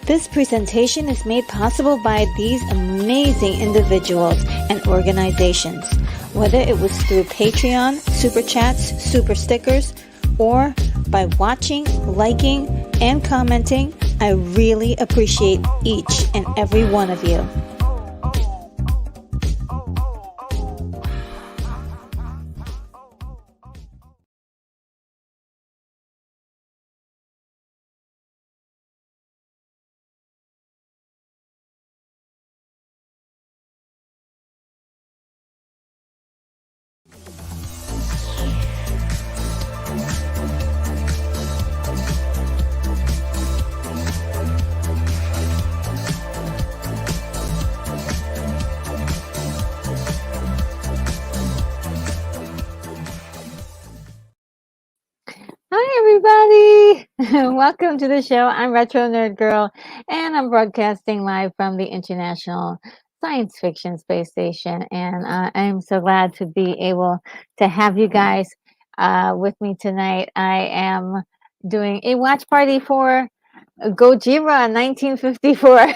This presentation is made possible by these amazing individuals and organizations. Whether it was through Patreon, Super Chats, Super Stickers, or by watching, liking, and commenting, I really appreciate each and every one of you. Hi everybody! Welcome to the show. I'm Retro Nerd Girl and I'm broadcasting live from the International Science Fiction Space Station, and I'm so glad to be able to have you guys with me tonight. I am doing a watch party for Gojira 1954,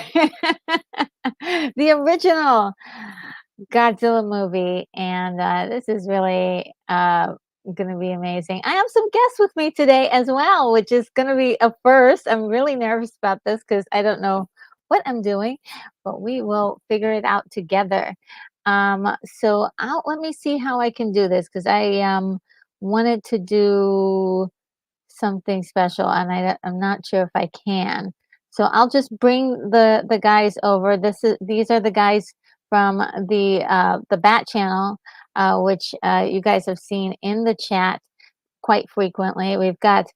the original Godzilla movie, and this is really going to be amazing. I have some guests with me today as well, which is going to be a first. I'm really nervous about this because I don't know what I'm doing, but we will figure it out together. So let me see how I can do this, because I wanted to do something special, and I'm not sure if I can. So I'll just bring the guys over. These are the guys from the Bat channel, which you guys have seen in the chat quite frequently. We've got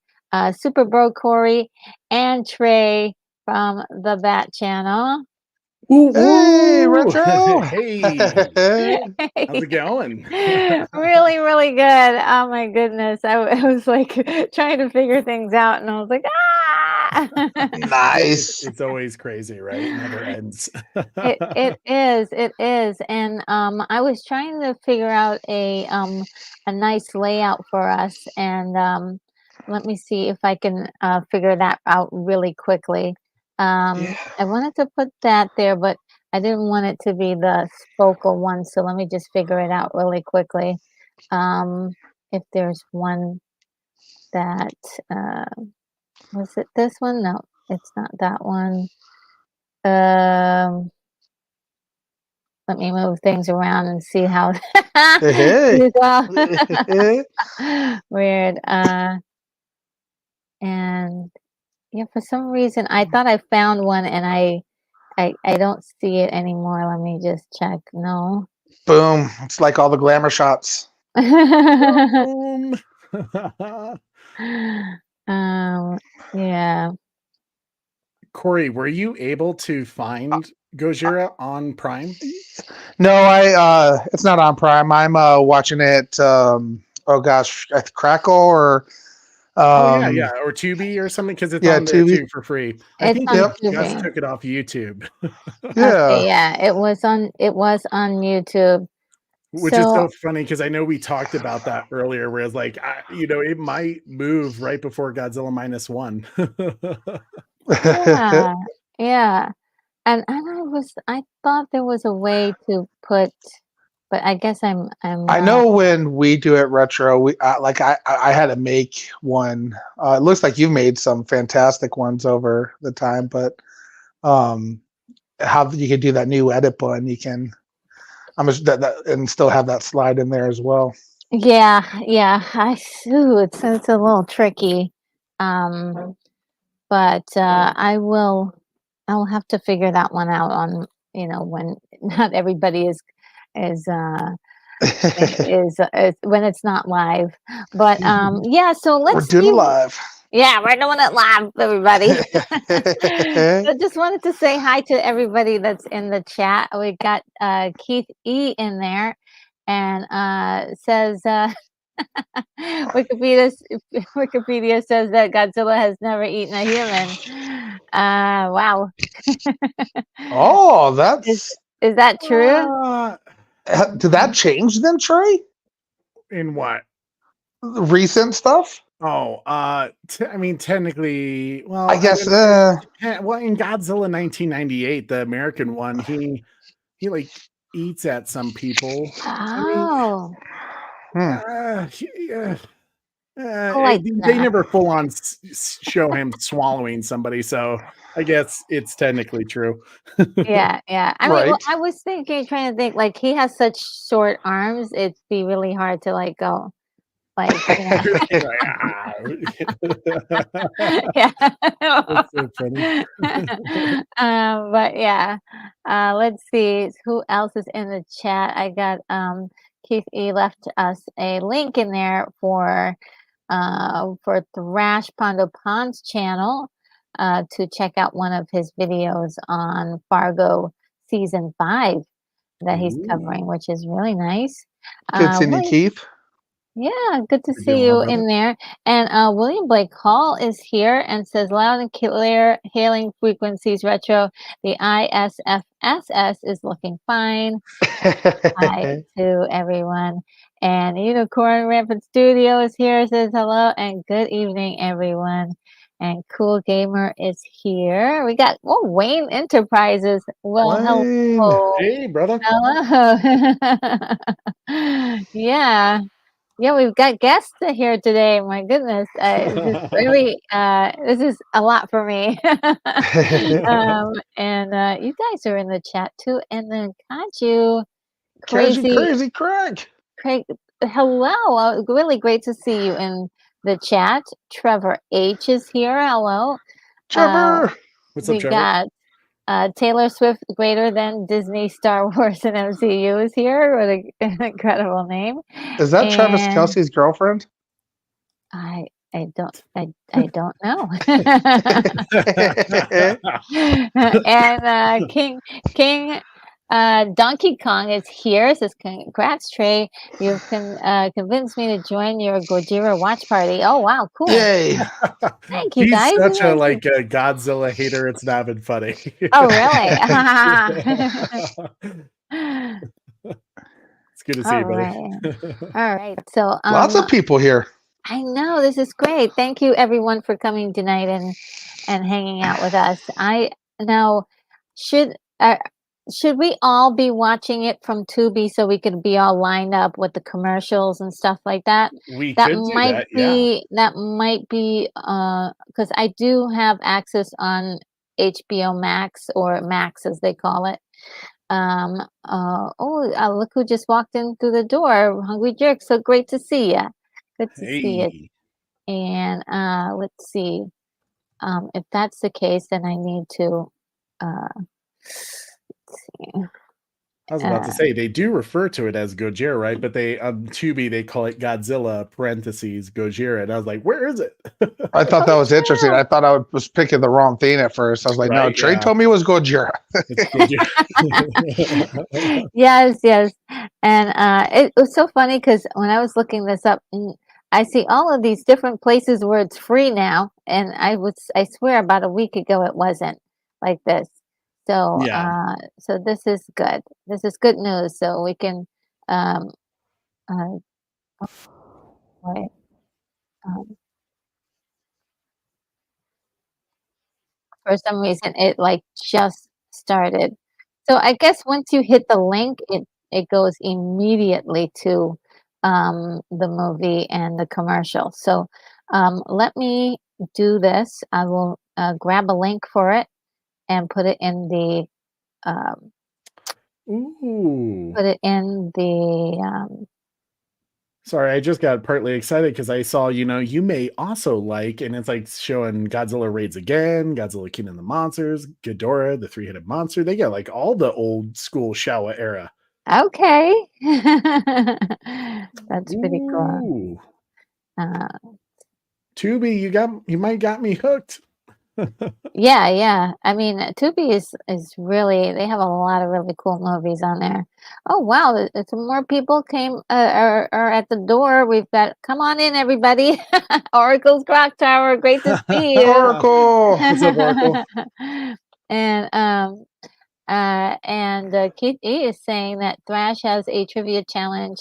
Super Bro Corey and Trey from the Bat channel. Ooh, hey, Retro! Hey, how's it going? Really, really good. Oh my goodness. I was like trying to figure things out, and I was like, Nice. It's always crazy, right? It never ends. It is. And I was trying to figure out a nice layout for us, and let me see if I can figure that out really quickly. I wanted to put that there, but I didn't want it to be the focal one, so let me just figure it out really quickly. If there's one that was it this one? No, it's not that one. Let me move things around and see how weird. And yeah, for some reason I thought I found one, and I don't see it anymore. Let me just check. No. Boom. It's like all the glamour shots. Boom. Yeah. Corey, were you able to find Gojira on Prime? No, it's not on Prime. I'm watching it at Crackle or or Tubi or something, because it's on there too for free. I think Gus took it off YouTube. Okay, yeah, it was on YouTube. Which is so funny, because I know we talked about that earlier, where it's like, it might move right before Godzilla -1. Yeah. And I thought there was a way to put, but I guess I'm I know when we do it Retro, I had to make one. It looks like you made some fantastic ones over the time, but how you could do that new edit button, you can and still have that slide in there as well. Yeah. It's a little tricky. But I'll have to figure that one out on, when not everybody is when it's not live. But yeah, so we're doing it live. Yeah, we're doing it live, everybody. I just wanted to say hi to everybody that's in the chat. We got Keith E in there, and says Wikipedia says that Godzilla has never eaten a human. Wow. Oh, that's is that true? Did that change then, Trey? In what? Recent stuff? Oh, I mean, technically, well, I guess. well, in Godzilla 1998, the American one, he like eats at some people. I mean, Oh, Hmm. like they that. never full on show him swallowing somebody, so I guess it's technically true. Yeah, yeah. I mean, well, Right. I was trying to think, like, he has such short arms, it'd be really hard to, like, go, like, He's like, "Ah." yeah. That's so funny. But yeah, let's see who else is in the chat. I got Keith E left us a link in there for Thrash Pondo Pond's channel to check out one of his videos on Fargo season 5 that he's Ooh, covering, which is really nice. Good seeing you, William, Keith. yeah, good to you're see doing well, you brother. in there. And William Blake Hall is here and says, loud and clear, hailing frequencies retro. The ISFSS is looking fine. Hi to everyone. And Unicorn Rampant Studio is here, says hello and good evening, everyone. And Cool Gamer is here. We got Wayne Enterprises. Well, Wayne. hello. Hey, brother. Hello. Yeah. Yeah, we've got guests here today. My goodness, this is really this is a lot for me. And you guys are in the chat too. And then Kaju, crazy Crazy Craig. Craig, hello. Really great to see you in the chat. Trevor H is here. Hello. Trevor. What's up, We Trevor? got Taylor Swift, greater than Disney, Star Wars, and MCU is here. What an incredible name. Is that Travis And Kelsey's girlfriend? I don't know. And King Donkey Kong is here. Says congrats, Trey. You've convinced me to join your Gojira watch party. Oh wow, cool. Yay. Thank you He's guys. such You a guys like a Godzilla hater. It's not even funny. Oh really? It's good to see All you, buddy. right. All right. So Lots of people here. I know this is great. Thank you everyone for coming tonight and hanging out with us. I now should we all be watching it from Tubi so we could be all lined up with the commercials and stuff like that? We That could do might that, yeah. be because I do have access on HBO Max or Max as they call it. Look who just walked in through the door. Hungry Jerk, so great to see you. Good to see you. Hey, And let's see. If that's the case, then I need to let's see. I was about to say they do refer to it as Gojira, right? But they Tubi they call it Godzilla parentheses Gojira, and I was like, where is it? I thought that was interesting. yeah. I thought I was picking the wrong thing at first. I was like, no, Right, Trey yeah. told me it was Gojira. It's Gojira. Yes, yes. And it was so funny because when I was looking this up, I see all of these different places where it's free now, and I swear about a week ago it wasn't like this. So Yeah. so this is good. This is good news. So we can um uh wait, um, for some reason it like just started. So I guess once you hit the link, it goes immediately to the movie and the commercial. So let me do this. I will grab a link for it and um, Ooh. put it in the Sorry, I just got partly excited because I saw, you may also like, and it's like showing Godzilla Raids Again, Godzilla King of the Monsters, Ghidorah, the three-headed monster. They got like all the old school Showa era. okay. That's pretty cool. Ooh. Uh, Tubi, you might got me hooked. yeah. I mean, Tubi is really they have a lot of really cool movies on there. Oh wow, some more people came are at the door. We've got come on in, everybody. Oracle's Clock Tower, great to see you. Oracle. What's up, Oracle? And Keith E is saying that Thrash has a trivia challenge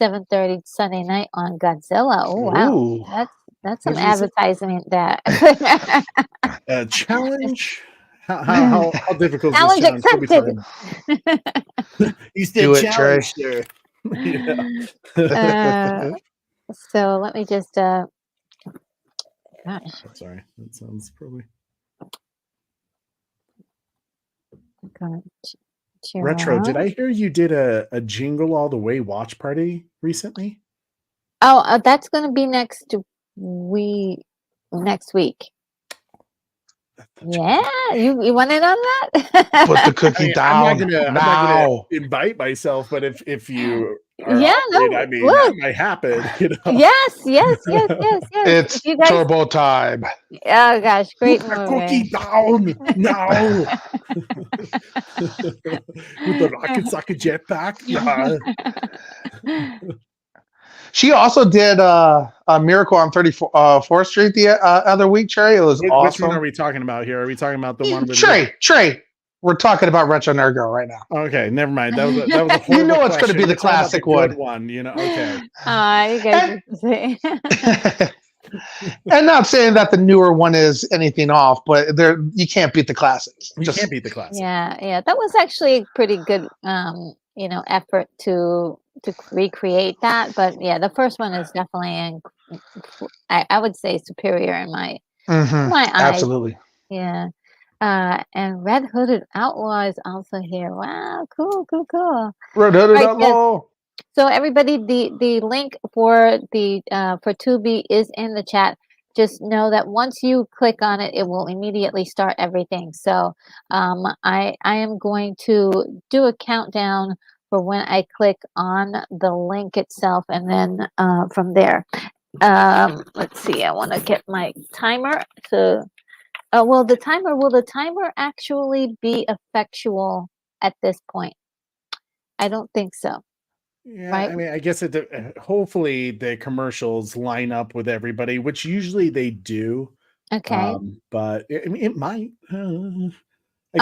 7:30 Sunday night on Godzilla. Oh wow, Ooh. That's What some did you say? advertisement that. Challenge. How difficult is this Challenge challenge? What are we accepted. talking about? You said Do it, Trey. challenge, sir. Yeah. So let me just gosh. Oh, sorry, that sounds probably retro. Did I hear you did a Jingle All the Way watch party recently? Oh, that's going to be next week. Next week. Yeah, you want in on that? Put the cookie I'm not down gonna now. invite myself, but if you are Yeah, offering, no, I mean that look. might happen. You know. Yes. If It's you guys, turbo time. oh gosh, great Put the movie. cookie down now. With the rocket socket jetpack. Yeah. She also did a Miracle on 34th Street the other week, Trey. It was Which one are awesome. we talking about here? Are we talking about the one with Trey, we're talking about Retro Nerd Girl right now. Okay, never mind. That was a horrible You know it's going to question. be the We're talking about classic good one. You know, okay. You guys say. And not saying that the newer one is anything off, but you can't beat the classic. You can't beat the classic. Yeah. That was actually a pretty good effort to recreate that. But yeah, the first one is definitely I would say superior in my eyes. Absolutely. Yeah. And Red Hooded Outlaw is also here. Wow, cool. Red Hooded Right, Outlaw. yes. So everybody, the link for for Tubi is in the chat. Just know that once you click on it, it will immediately start everything. So I am going to do a countdown for when I click on the link itself, and then from there. Let's see. I want to get my timer. So, will the timer actually be effectual at this point? I don't think so. Yeah, Right? I mean, I guess hopefully the commercials line up with everybody, which usually they do. Okay. But I mean, it might. I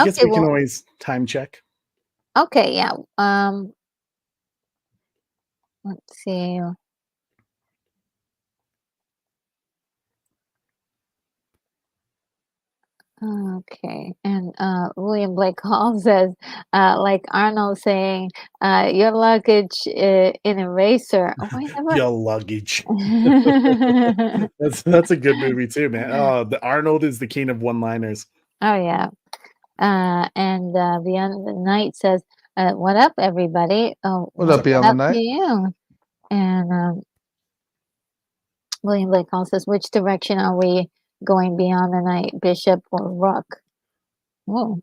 guess Okay, we can well, always time check. okay, yeah. Let's see. Okay, and William Blake Hall says, like Arnold saying, your luggage in eraser. Oh, I never. Your luggage. That's a good movie too, man. Oh, the Arnold is the king of one-liners. Oh yeah. And Beyond the Night says, what up, everybody? Oh, What up, Beyond the Night? to you? And William Blake Hall says, which direction are we going beyond the night, bishop or rook? Oh,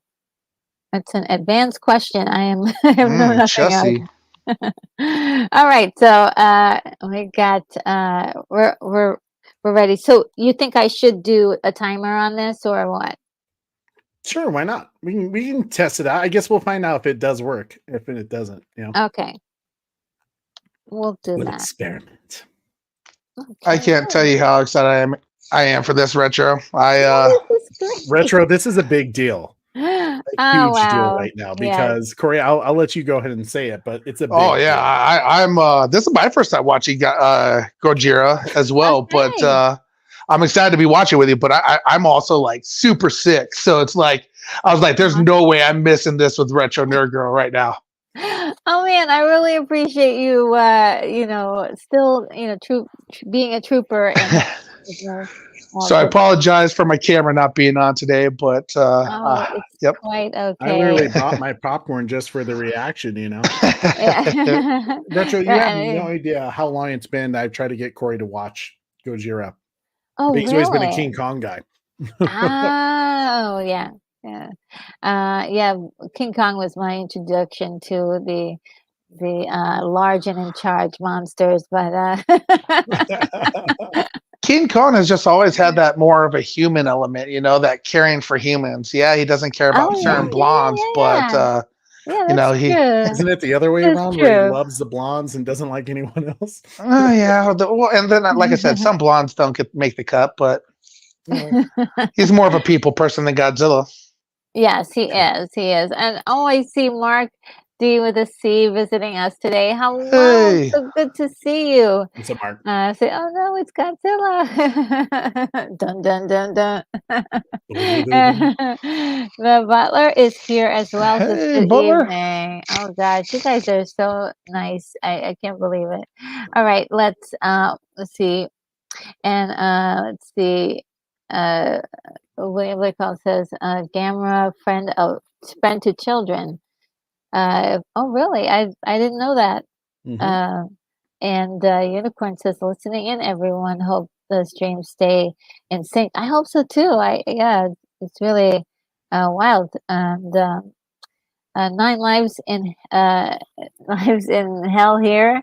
that's an advanced question. I have know nothing else. All right, so we got we're ready. So you think I should do a timer on this or what? Sure, why not? We can test it out. I guess we'll find out if it does work. If it doesn't, Okay. We'll do that. Experiment. Okay. I can't tell you how excited I am for this retro. Retro, this is a big deal. A huge deal right now because Corey, I'll let you go ahead and say it, but it's a big deal. I'm this is my first time watching Gojira as well, okay. But I'm excited to be watching with you, but I'm also like super sick. So it's like I was like, there's no way I'm missing this with Retro Nerd Girl right now. Oh man, I really appreciate you still, being a trooper and so I apologize for my camera not being on today, but it's quite okay. I literally bought my popcorn just for the reaction, Retro, you have no idea how long it's been I've tried to get Corey to watch Gojira. Oh, he's always been a King Kong guy. Oh yeah. King Kong was my introduction to the large and in charge monsters, but King Kong has just always had that more of a human element, that caring for humans. Yeah, he doesn't care about certain blondes, but he isn't it the other way around where he loves the blondes and doesn't like anyone else? Oh yeah, and then like I said, some blondes don't make the cut, but he's more of a people person than Godzilla. Yes, he is. And I see Mark D with a C visiting us today. Hello, Hey, so good to see you. What's up, Mark? Say, oh no, it's Godzilla. Dun dun dun dun. The butler is here as well. Just hey, good Butler. evening. Oh gosh, you guys are so nice. I can't believe it. All right, let's see. And let's see. Uh William Blackwell says, Gamera friend to children. Oh really? I didn't know that. Mhm. Uh, and Unicorn says, listening in, everyone. Hope the streams stay in sync. I hope so too. Yeah, it's really wild. And nine lives in lives in hell here.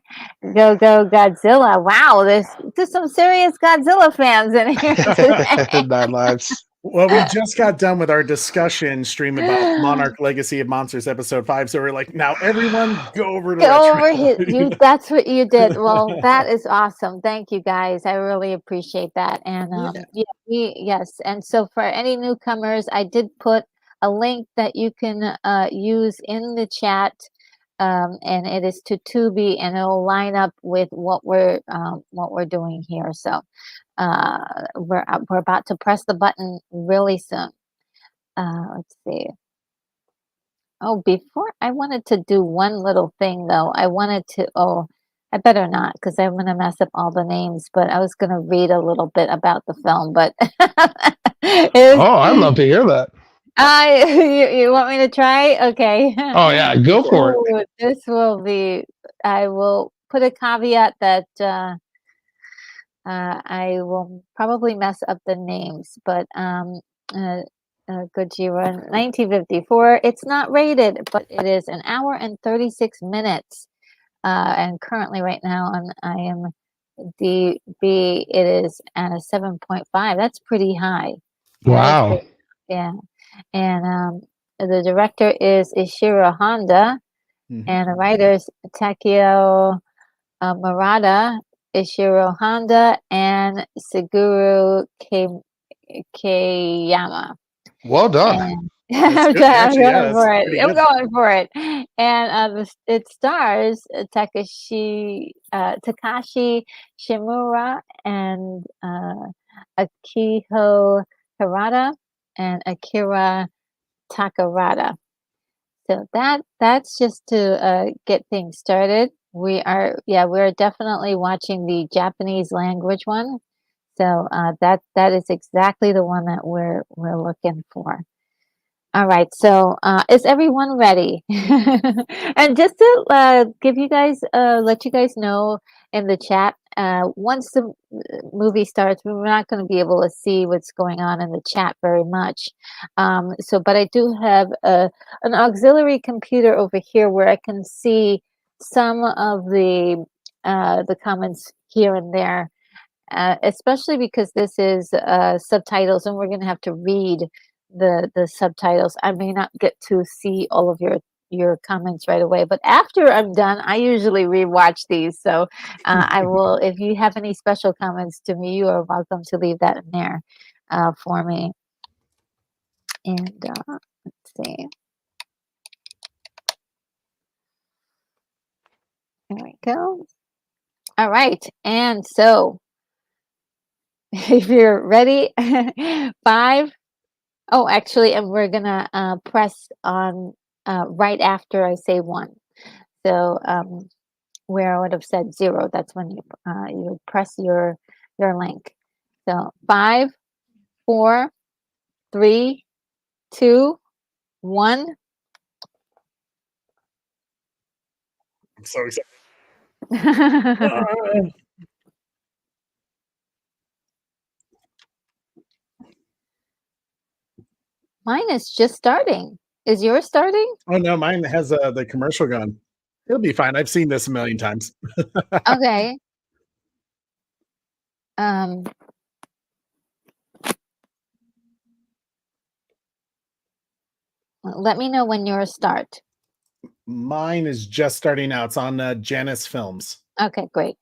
Go go Godzilla! Wow, there's some serious Godzilla fans in here today. 9 lives. Well, we just got done with our discussion stream about Monarch Legacy of Monsters episode 5, so we're like, now everyone go over to Get Retro. over here. That's what you did. Well, that is awesome. Thank you guys. I really appreciate that. And Yeah. yes. And so for any newcomers, I did put a link that you can use in the chat. And it is to Tubi, and it'll line up with what we're doing here. So we're about to press the button really soon. Let's see. Oh, before I wanted to do one little thing though. I better not because I'm gonna mess up all the names, but I was gonna read a little bit about the film, but it Oh, I'd love to hear that. I you want me to try? Okay. Oh, yeah, go for it. Ooh, this will be I will put a caveat that I will probably mess up the names, but uh, Gojira, 1954. It's not rated, but it is an hour and 36 minutes. And currently, right now, on IMDb, it is at a 7.5. That's pretty high. That is Wow. pretty, yeah. And the director is Ishiro Honda, Mhm. and the writers Takeo Murata, Ishiro Honda, and Keyama. Well done. And That's good. I'm Actually, yeah, going that's for it. pretty I'm good. going for it. And it stars Takashi Shimura and Akiho Harada and Akira Takarada. So that's just to get things started. We're definitely watching the Japanese language one. So that is exactly the one that we're looking for. All right, so is everyone ready? And just to give you guys, let you guys know in the chat, once the movie starts, we're not going to be able to see what's going on in the chat very much. But I do have an auxiliary computer over here where I can see some of the comments here and there, especially because this is subtitles, and we're going to have to read the subtitles. I may not get to see all of your comments right away, but after I'm done, I usually rewatch these. So I will. If you have any special comments to me, you are welcome to leave that in there for me. And let's see. There we go. All right, and so if you're ready, 5. Oh, actually, and we're gonna press on right after I say 1. So where I would have said 0, that's when you would press your link. So 5, 4, 3, 2, 1. I'm so excited. Ah. Mine is just starting. Is yours starting? Oh no, mine has the commercial gun. It'll be fine. I've seen this a million times. Okay. Um, Let me know when yours start. Mine is just starting out. It's on Janus Films. Okay, great.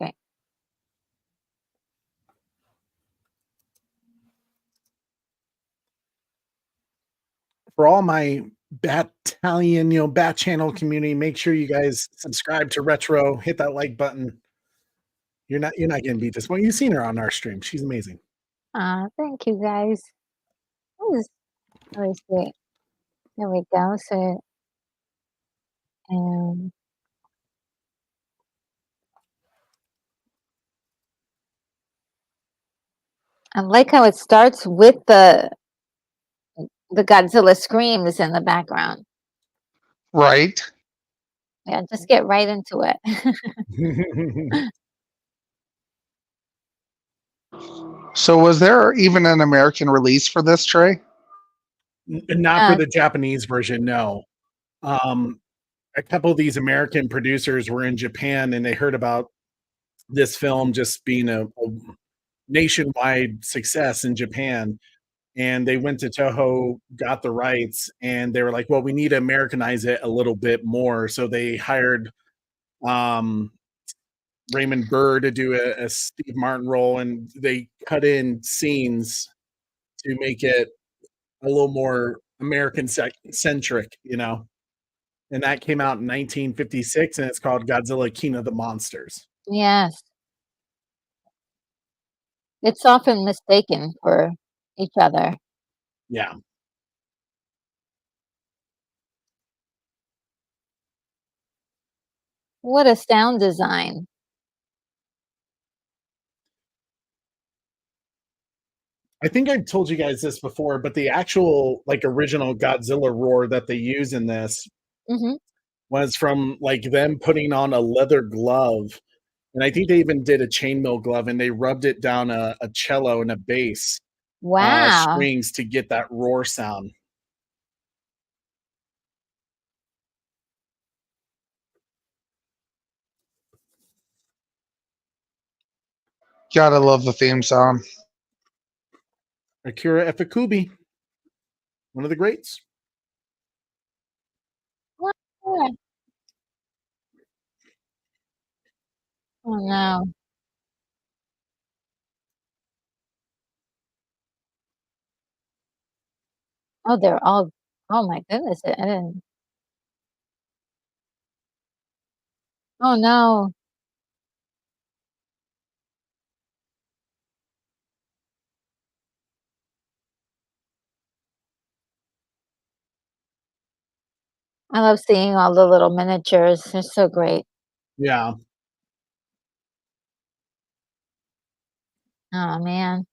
For all my Battalion, Bat Channel community, make sure you guys subscribe to Retro, hit that like button. You're not gonna beat this one. You've seen her on our stream. She's amazing. Thank you guys. That was really sweet. There we go. So, um, I like how it starts with the Godzilla screams in the background. Right. Yeah, just get right into it. So was there even an American release for this, Trey? Not for Yeah. the Japanese version, no. Um, a couple of these American producers were in Japan and they heard about this film just being a nationwide success in Japan. And they went to Toho, got the rights, and they were like, well, we need to Americanize it a little bit more. So they hired um, Raymond Burr to do a Steve Martin role, and they cut in scenes to make it a little more American centric, And that came out in 1956, and it's called Godzilla King of the Monsters. Yes. It's often mistaken for each other. Yeah. What a sound design. I think I've told you guys this before, but the actual original Godzilla roar that they use in this Mhm. was from them putting on a leather glove. And I think they even did a chainmail glove and they rubbed it down a cello and a bass Wow. strings to get that roar sound. Gotta love the theme song. Akira Ifukube, one of the greats. What? Oh, no. Oh, they're all oh my goodness, I didn't oh, no. I love seeing all the little miniatures, they're so great. Yeah. Oh, man.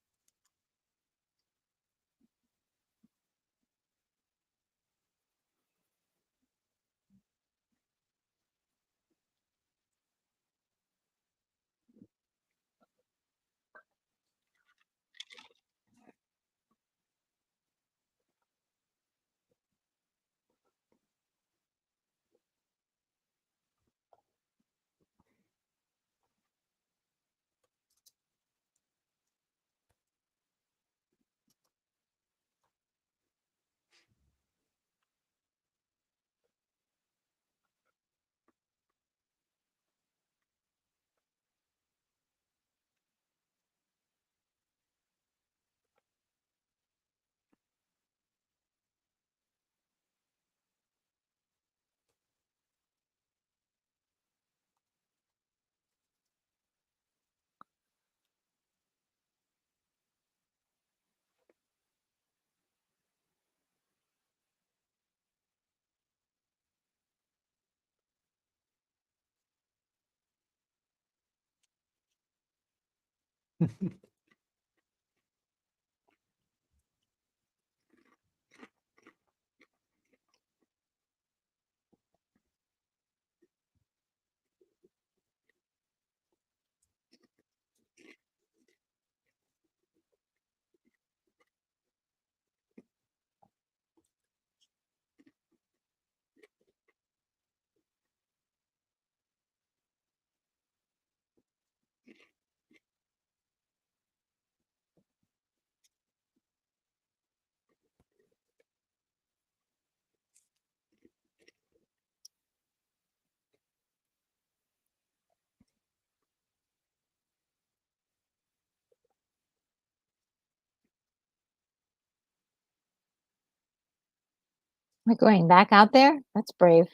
We're going back out there? That's brave.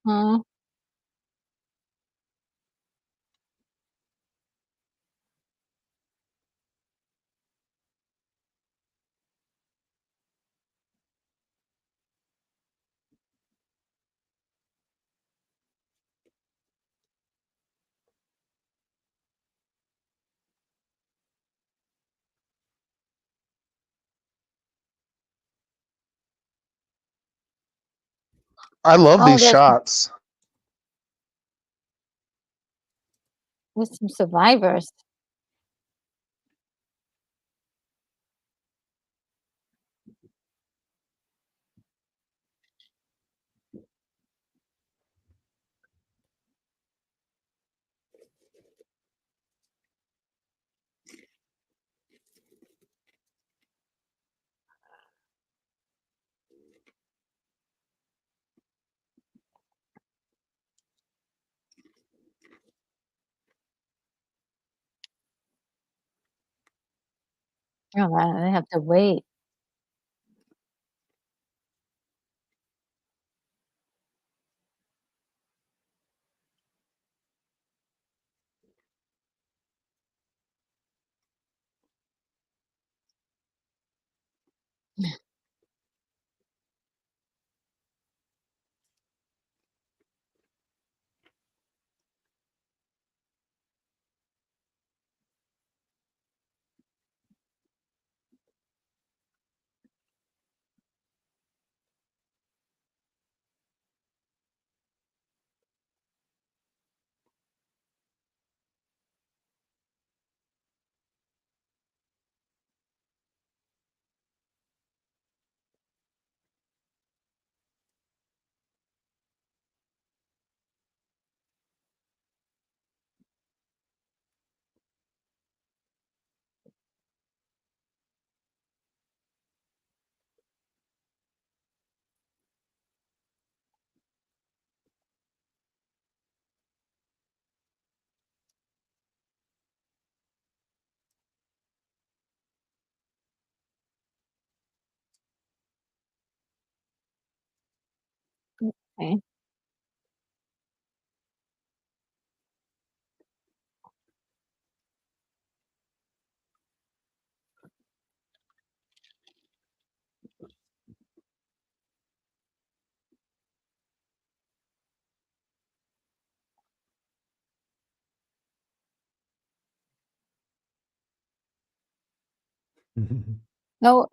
Oh, I love oh, these there's shots. some survivors. Oh, wow, they have to wait. Okay. No,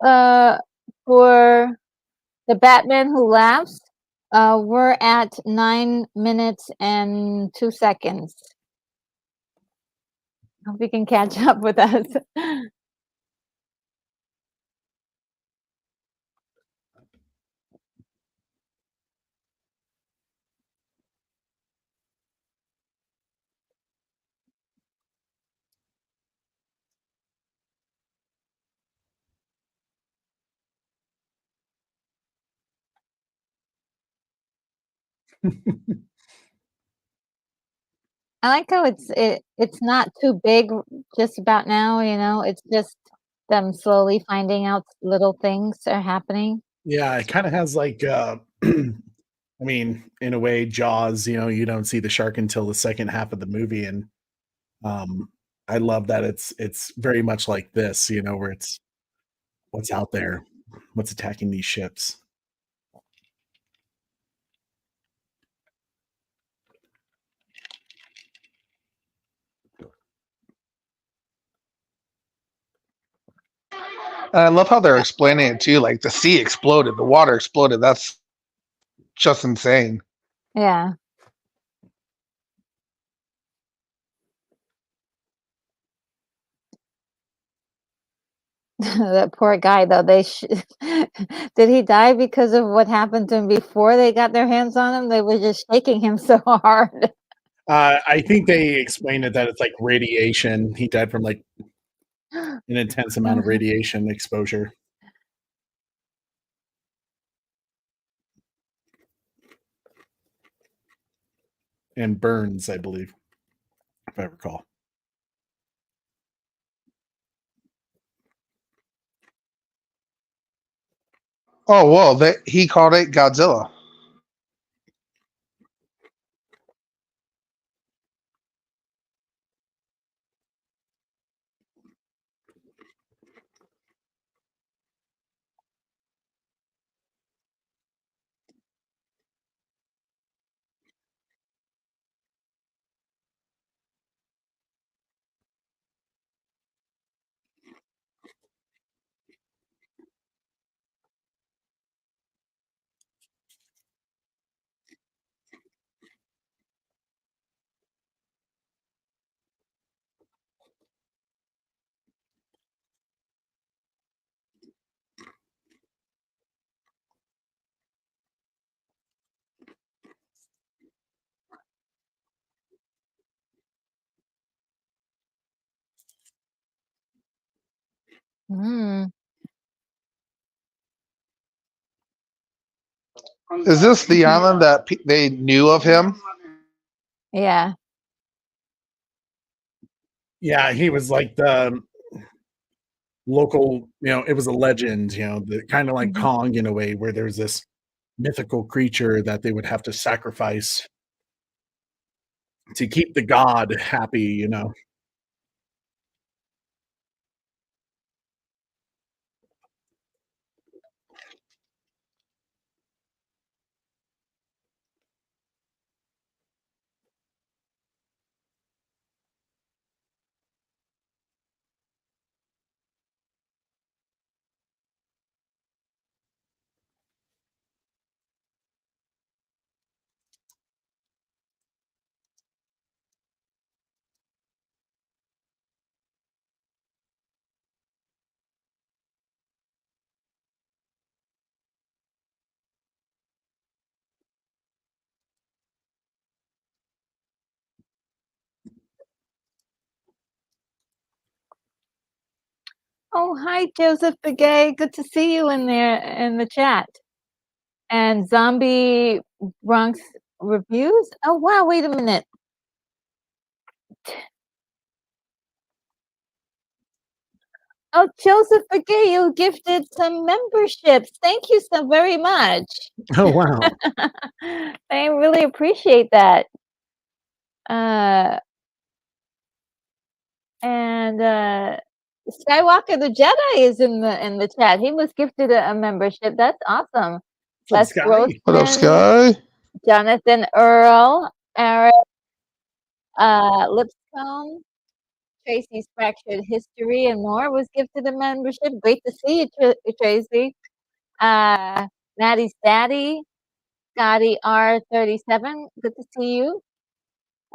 for the Batman Who Laughs, we're at 9 minutes and 2 seconds. Hope you can catch up with us. I like how it's not too big just about now, it's just them slowly finding out little things are happening. Yeah, it kinda has like, I mean, in a way, Jaws, you don't see the shark until the second half of the movie, and, um, I love that it's very much like this, where it's what's out there, what's attacking these ships. And I love how they're explaining it too. Like the sea exploded, the water exploded. That's just insane. Yeah. That poor guy, though. Did he die because of what happened to him before they got their hands on him? They were just shaking him so hard. I think they explained it that it's like radiation. He died from like an intense amount of radiation exposure and burns, I believe, if I recall. Oh well, he called it Godzilla. Mm, Is this the island that they knew of him? yeah. Yeah, he was like the local, it was a legend, the kind of like Mhm. Kong in a way, where there's this mythical creature that they would have to sacrifice to keep the god happy. Oh, hi, Joseph Begay. Good to see you in there in the chat. And Zombie Bronx Reviews. Oh, wow. Wait a minute. Oh, Joseph Begay, you gifted some memberships. Thank you so very much. Oh, wow. I really appreciate that. Uh, and Skywalker the Jedi is in the chat. He was gifted a membership. That's awesome. What's Les up, Sky? What up, Grossman, Sky? Jonathan Earl, Eric Lipscomb, Tracy's Fractured History, and more was gifted a membership. Great to see you, Tracy. Maddie's Daddy, Scotty R37, good to see you.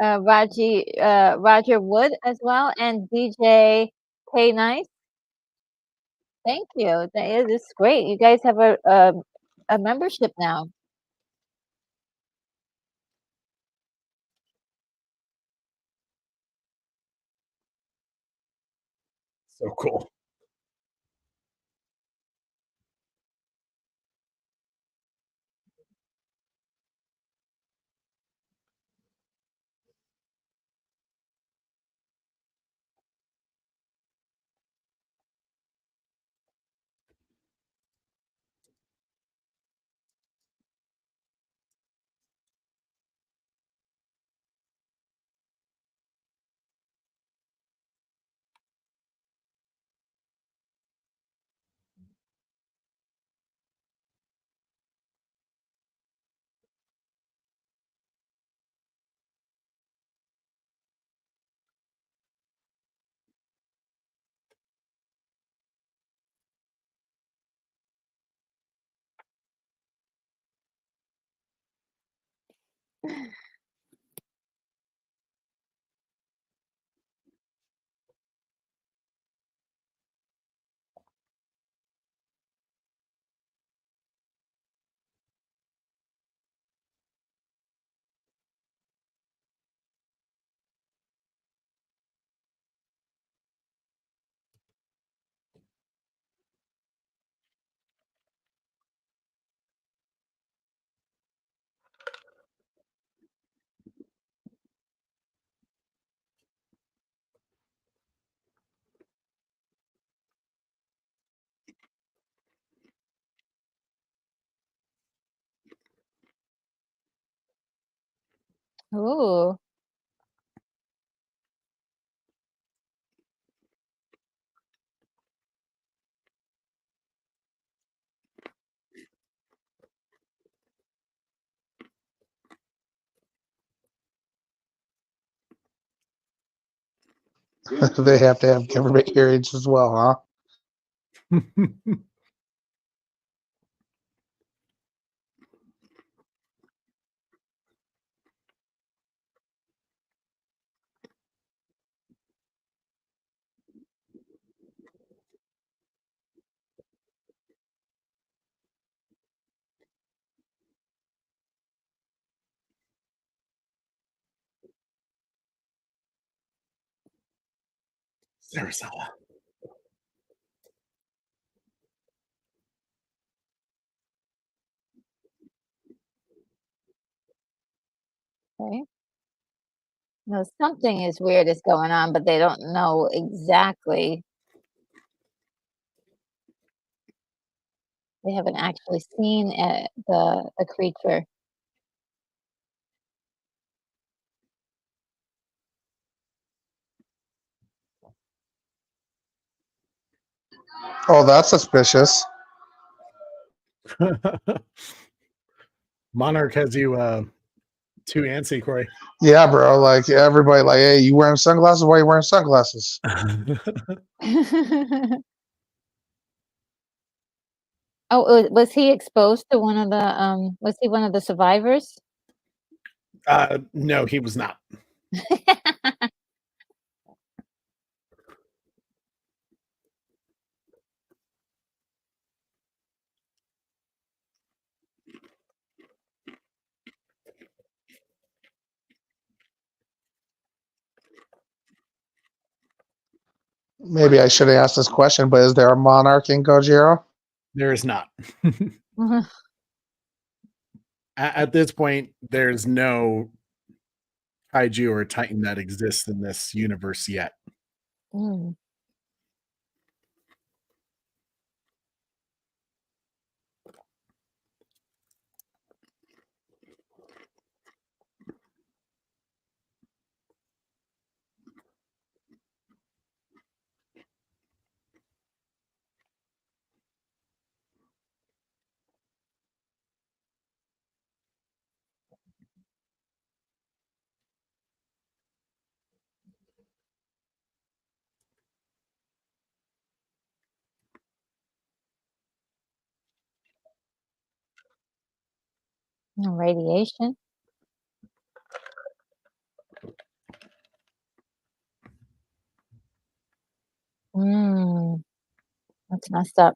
Roger Wood as well, and DJ K Nice. Thank you. That is great. You guys have a membership now. So cool. Ooh. They have to have government hearings as well, huh? Sarasala. Okay. No, something is weird is going on, but they don't know exactly. They haven't actually seen the creature. Oh, that's suspicious. Monarch has you too antsy, Corey. Yeah, bro. Like everybody, like, hey, you wearing sunglasses? Why are you wearing sunglasses? Oh, was he exposed to one of was he one of the survivors? No, he was not. Maybe I should have asked this question, but is there a monarch in Gojira? There is not. Mhm. At this point, there's no kaiju or titan that exists in this universe yet. Mm. No radiation. Mm, that's messed up.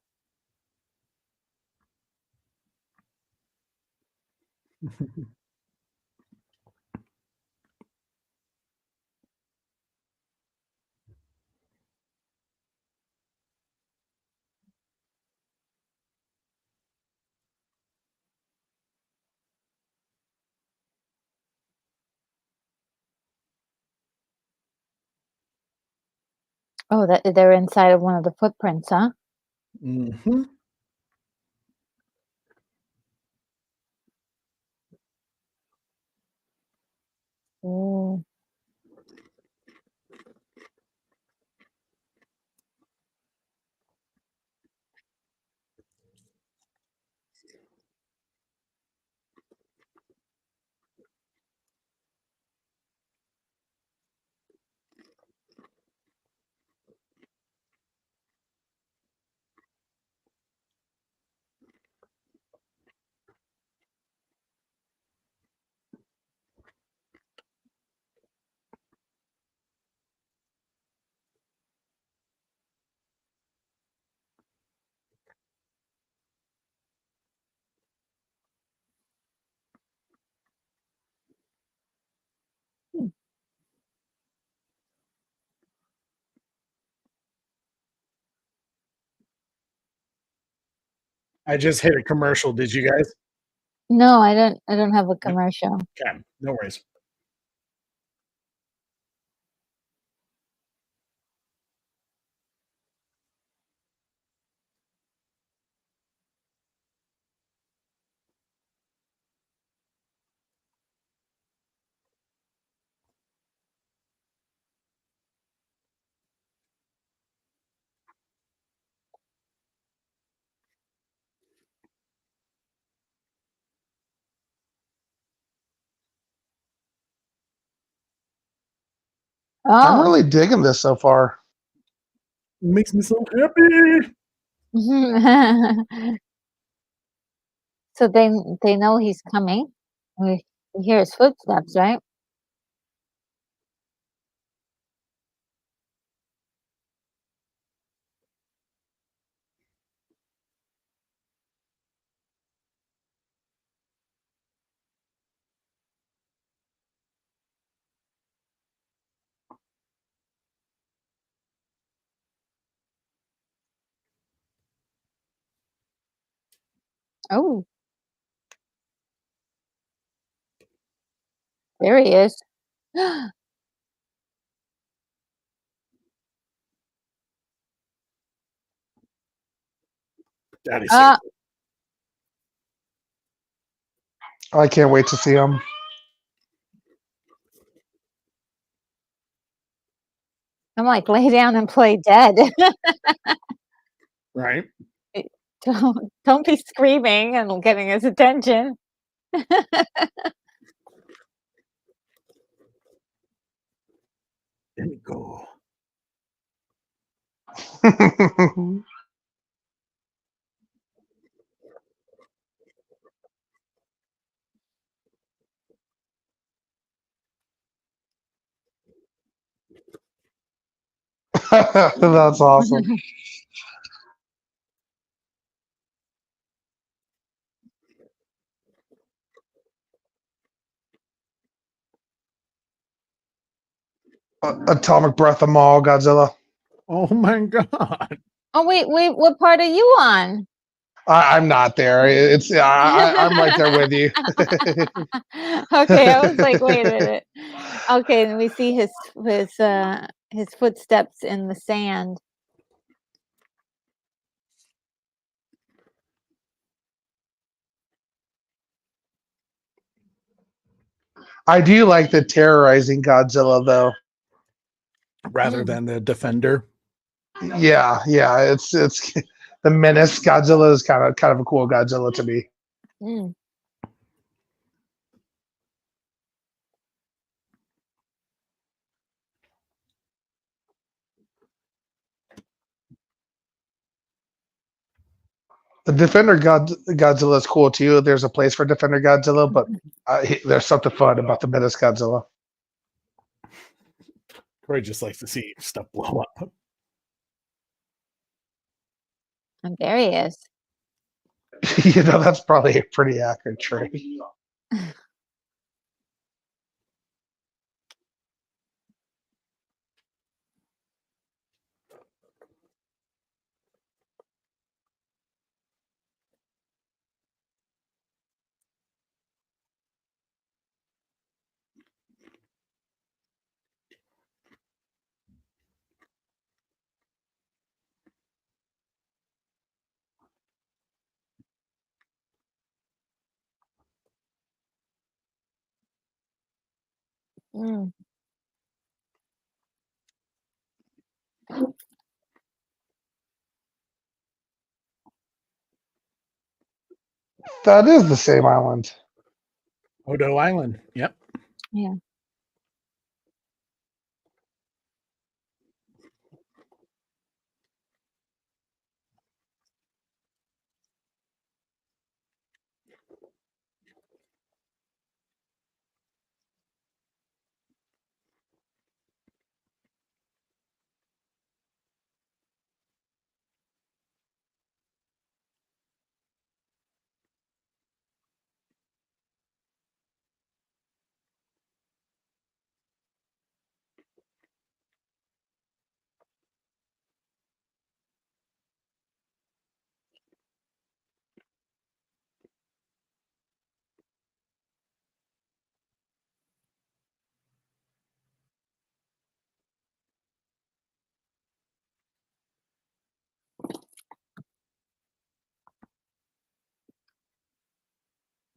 Oh, that they're inside of one of the footprints, huh? Hmm. Ooh. Hmm. I just hit a commercial. Did you guys? No, I don't have a commercial. Okay, no worries. I'm Oh. really digging this so far. Makes me so happy. So they know he's coming. We hear his footsteps, right? Oh, there he is. That is so cool. I can't wait to see him. I'm like, lay down and play dead. Right? Don't be screaming and getting his attention. There we go. That's awesome. Atomic Breath of Maul, Godzilla. Oh my god. Oh, wait, what part are you on? I'm not there. I'm right there with you. Okay, I was like, wait a minute. Okay, and we see his footsteps in the sand. I do like the terrorizing Godzilla though. Rather Mm. than the defender. Yeah, it's the menace Godzilla is kind of a cool Godzilla to me. Mm. The Defender Godzilla is cool too. There's a place for Defender Godzilla, but there's something fun about the menace Godzilla. Corey just likes to see stuff blow up. And there he is. That's probably a pretty accurate trait. Mm. That is the same island. Odo Island. Yep. Yeah.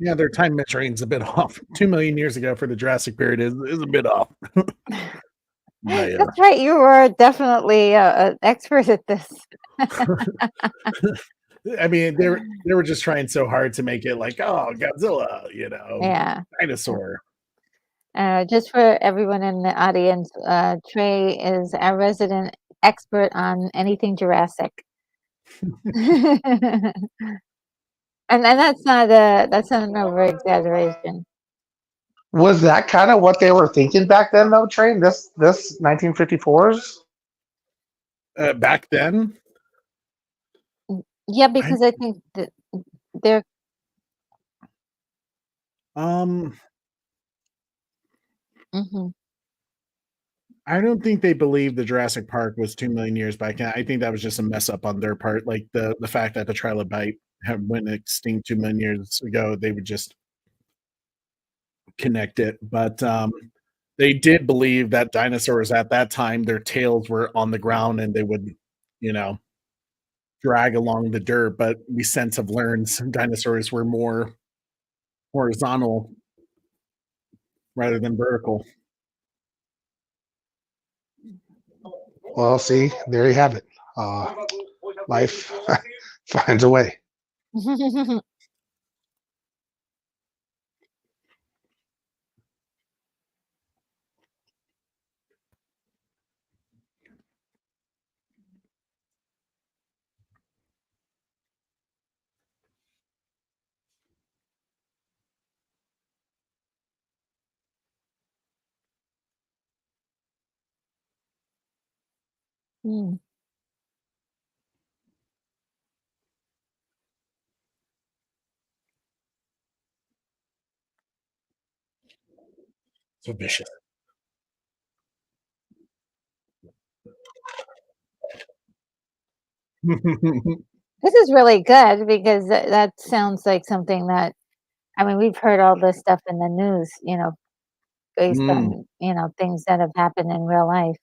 Yeah, their time measuring's a bit off. 2 million years ago for the Jurassic period is a bit off. That's right. You were definitely an expert at this. I mean, they were just trying so hard to make it like, oh, Godzilla, Yeah. dinosaur. Just for everyone in the audience, Trey is our resident expert on anything Jurassic. And that's not an over exaggeration. Was that kind of what they were thinking back then, though, Train? This 1954's? Back then, Yeah, I because I think that they're um mhm. I don't think they believed the Jurassic Park was 2 million years back. I think that was just a mess up on their part. Like the fact that the trilobite had went extinct 2 million years ago, they would just connect it. But they did believe that dinosaurs at that time, their tails were on the ground and they would, you know, drag along the dirt. But we since have learned some dinosaurs were more horizontal rather than vertical. Well, see, there you have it. Uh, Life finds a way. Mm. So vicious. This is really good because that sounds like something that I mean, we've heard all this stuff in the news, based Mm. on, things that have happened in real life.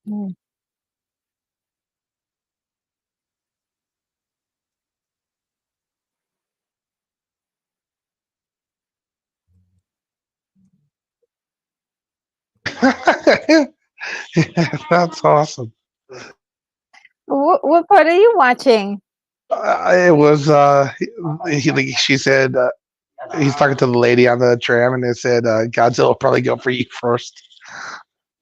Mm. That's awesome. What part are you watching? It was she said he's talking to the lady on the tram, and it said Godzilla will probably go for you first.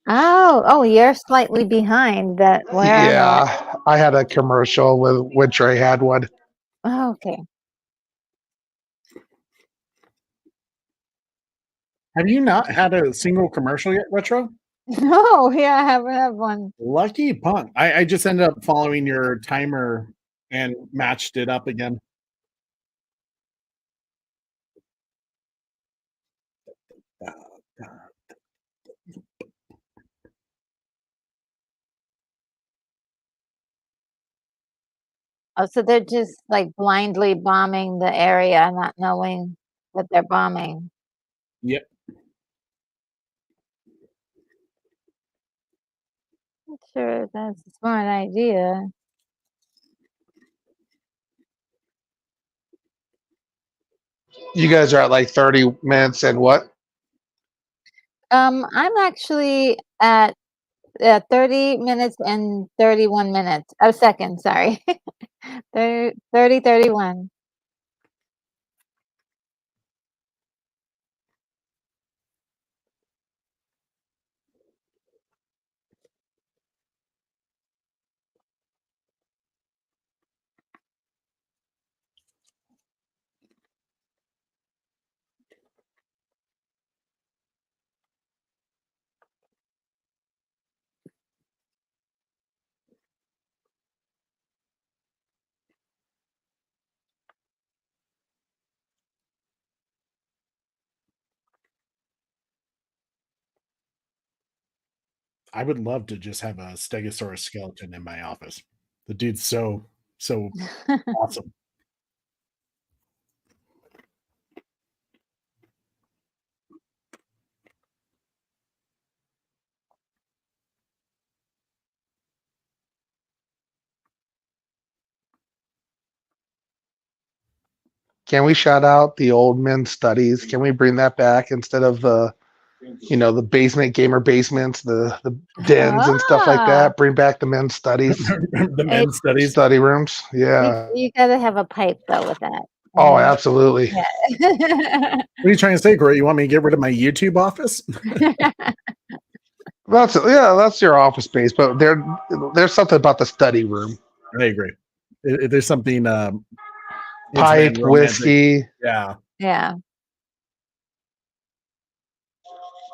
Oh, you're slightly behind that where I'm at. Yeah, I had a commercial with when Trey had one. Oh, okay. Have you not had a single commercial yet, Retro? No, yeah, I haven't had one. Lucky punk. I just ended up following your timer and matched it up again. Oh, so they're just like blindly bombing the area, not knowing what they're bombing. Yep. Not sure that's a smart idea. You guys are at like 30 minutes and what? I'm actually at 30 minutes and 31 minutes. Oh, seconds, sorry. 30, 31. I would love to just have a Stegosaurus skeleton in my office. The dude's so awesome. Can we shout out the old men's studies? Can we bring that back instead of the basement gamer basements, the dens and stuff like Ah, that? Bring back the men's studies, The eh, men's studies. study rooms. Yeah. you gotta have a pipe though with that. I Oh, mean, absolutely. yeah. What are you trying to say, Corey? You want me to get rid of my YouTube office? That's your office space, but there's something about the study room. I agree. There's something intimate Pipe, and romantic. whiskey, Yeah. Yeah.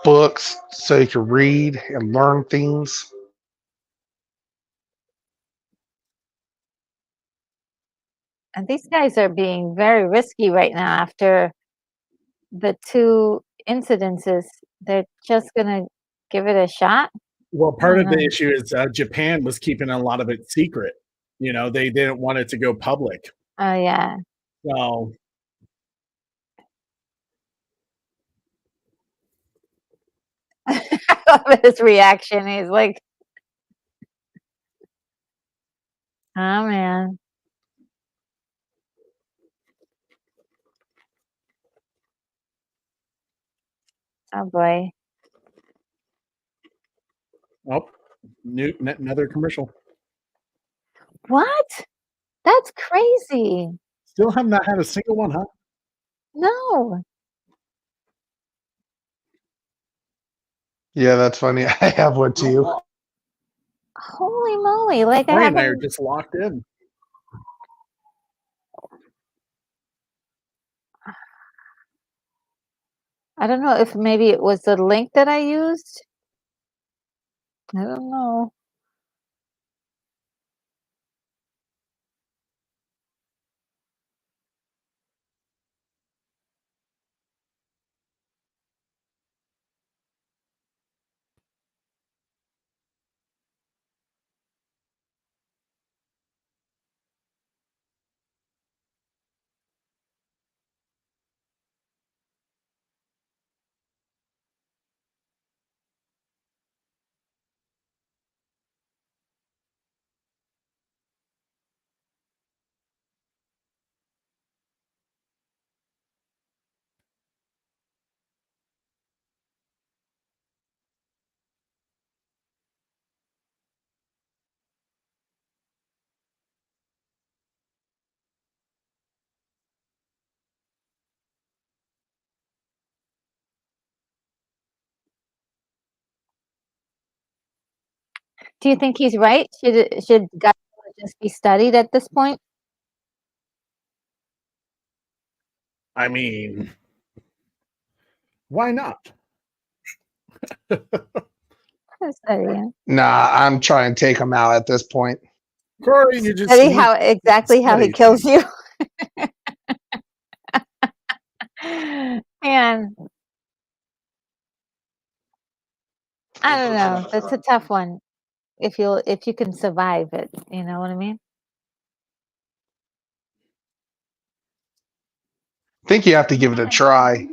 books, so you can read and learn things. And these guys are being very risky right now after the two incidences. They're just gonna give it a shot. Well, I part don't of the know. issue is Japan was keeping a lot of it secret. They didn't want it to go public. Oh yeah. So I love his reaction. He's like, oh man. Oh boy. oh, another commercial. What? That's crazy. Still have not had a single one, huh? No. Yeah, that's funny. I have one too. Holy moly. Like I Corey and I are haven't just locked in. I don't know if maybe it was the link that I used. I don't know. Do you think he's right? Should Godzilla just be studied at this point? I mean, why not? Study him. Nah, I'm trying to take them out at this point. Corey, you just Study need how exactly how he study kills things. you. Man, I don't know. That's a tough one. If you can survive it, you know what I mean? I think you have to give it a try.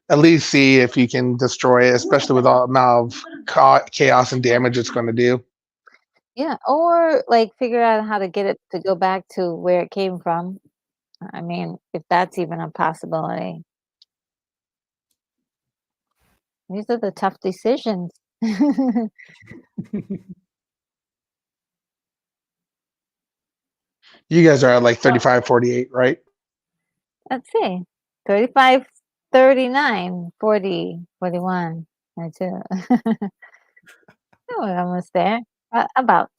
At least see if you can destroy it, especially with all the amount of chaos and damage it's going to do. Yeah, or like figure out how to get it to go back to where it came from. I mean, if that's even a possibility. These are the tough decisions. You guys are at like 35, 48, right? Let's see. 35, 39, 40, 41, 42. Oh, we're almost there. About.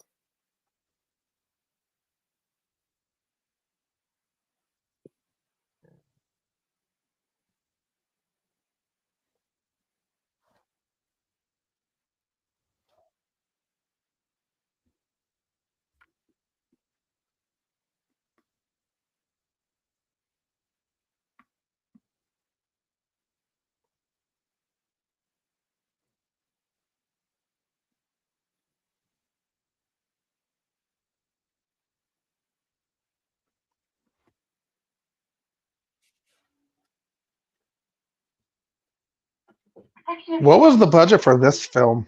What was the budget for this film?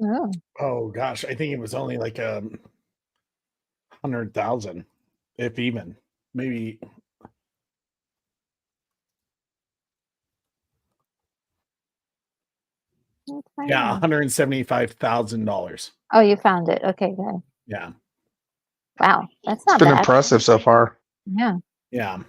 Oh, Oh gosh, I think it was only like 100,000, if even. Maybe. let's find Yeah, out. $175,000. Oh, you found it. Okay, good. Yeah. Wow, that's It's not been bad. impressive so far. Yeah. Yeah.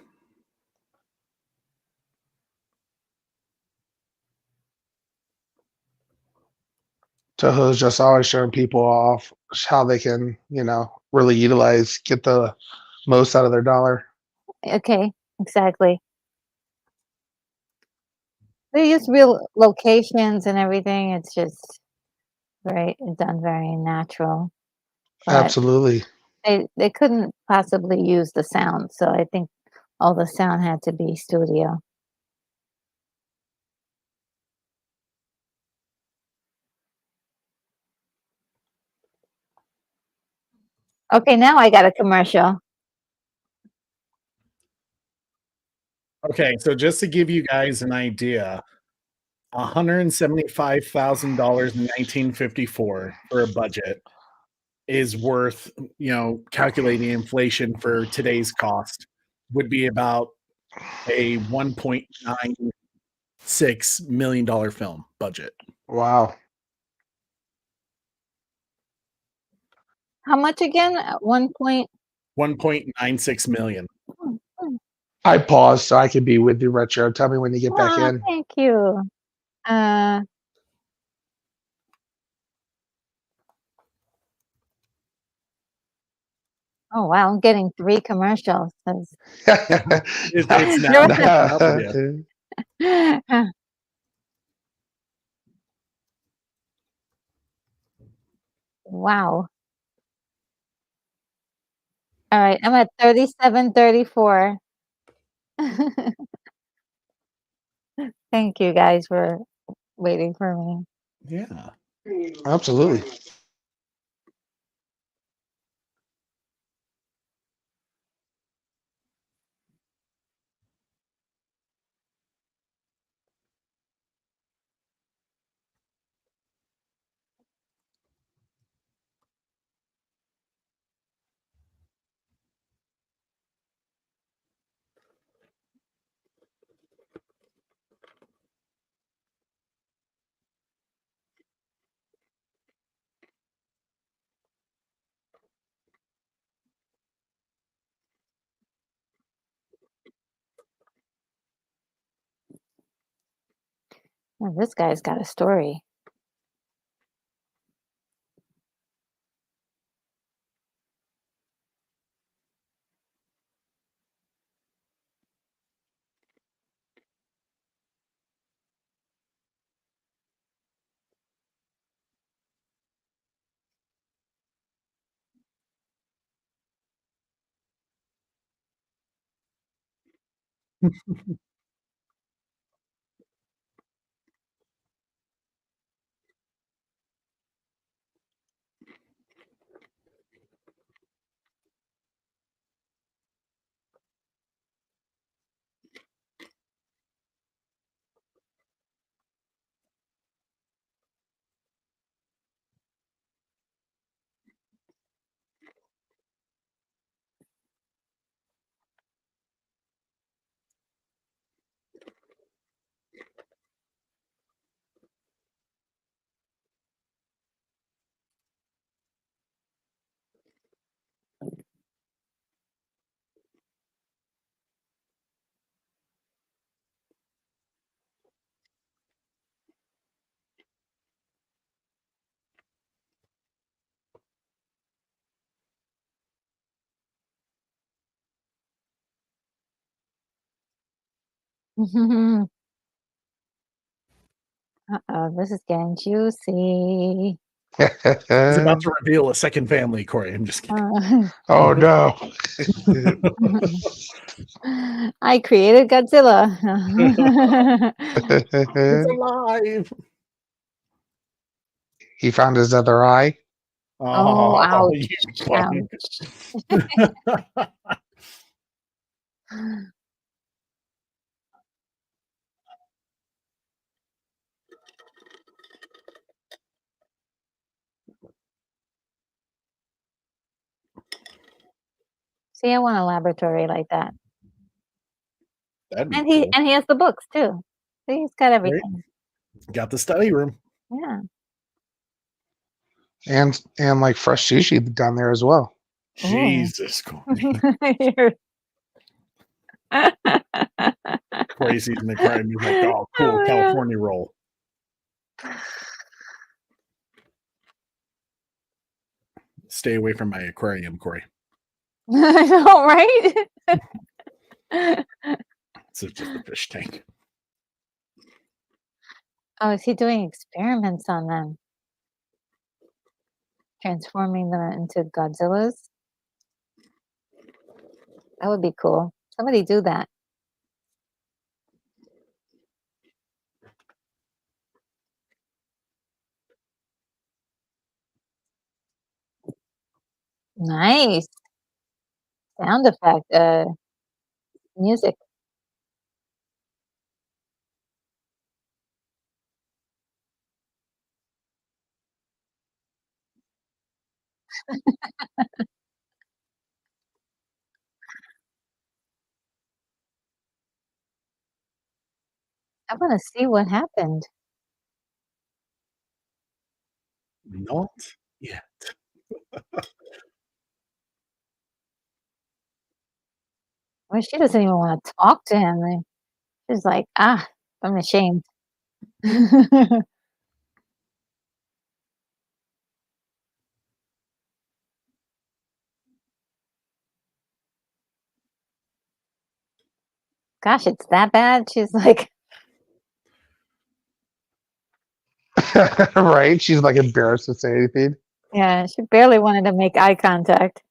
Toho's just always showing people off how they can, really get the most out of their dollar. Okay, exactly. They use real locations and everything. It's just done very natural. But Absolutely. they couldn't possibly use the sound, so I think all the sound had to be studio. Okay, now I got a commercial. Okay, so just to give you guys an idea, $175,000 in 1954 for a budget is worth, calculating inflation for today's cost would be about a $1.96 million film budget. Wow. How much again? 1 point. 1.96 million. I paused so I could be with you, Retro. Tell me when you get back in. Thank you. Uh, oh wow, I'm getting 3 commercials. It's now catching up with you. Wow. All right, I'm at 37:34. Thank you guys for waiting for me. Yeah. Absolutely. Oh, this guy's got a story. Uh-oh, this is getting juicy. He's about to reveal a second family, Corey. I'm just kidding. Oh no. I created Godzilla. It's alive. He found his other eye. Oh, Oh, you ouch, punk. See, I want a laboratory like that. That'd be And cool. he has the books too. See, he's got Right? everything. Got the study room. Yeah. and like fresh sushi down there as well. Ooh. Jesus, You're- crazy in the crime. He's like, oh, cool, Oh, yeah. California roll. Stay away from my aquarium, Corey. I know, right? It's just a fish tank. Oh, is he doing experiments on them? Transforming them into Godzillas? That would be cool. Somebody do that. Nice. Sound effect, music. I wanna see what happened. Not yet. Well, she doesn't even wanna talk to him, and she's like, "Ah, I'm ashamed." Gosh, it's that bad? She's like Right? She's like embarrassed to say anything. yeah, she barely wanted to make eye contact.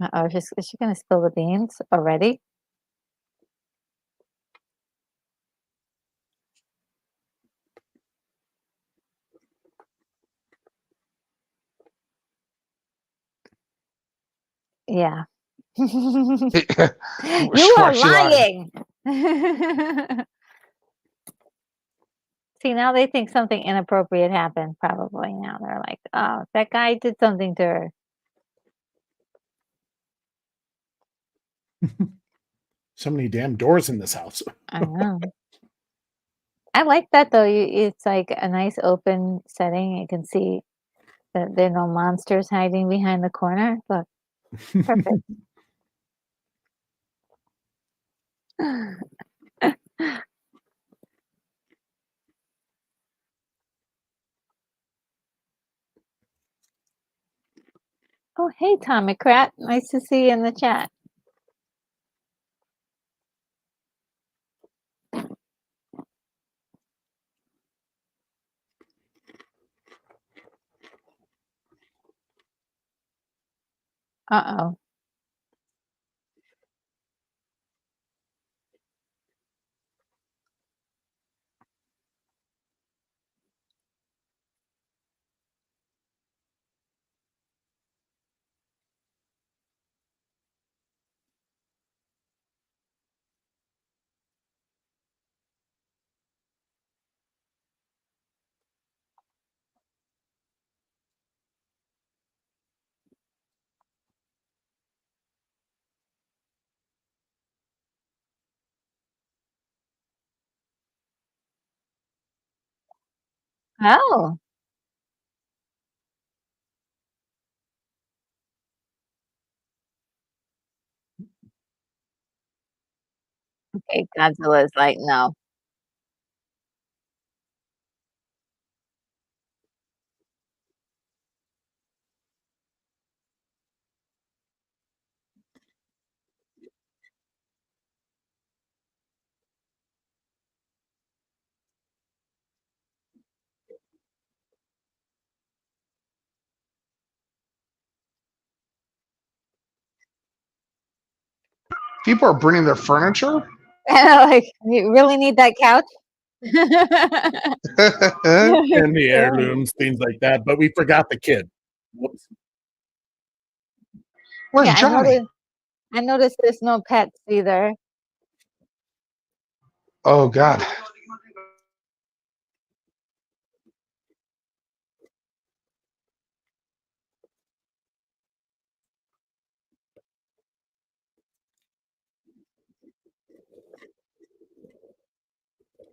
Uh-oh, is she gonna spill the beans already? Yeah. You are She lied. lying. See, now they think something inappropriate happened, probably now. They're like, "Oh, that guy did something to her." So many damn doors in this house. I know. I like that though. It's like a nice open setting. You can see that there are no monsters hiding behind the corner. Look, perfect. Oh, hey, Tommy Krat. Nice to see you in the chat. Uh-oh. Oh, okay. Godzilla's like, no. People are burning their furniture. And I'm like, you really need that couch? And the Yeah. heirlooms, things like that. But we forgot the kid. Whoops. Where's Yeah, Johnny? I noticed there's no pets either. Oh God.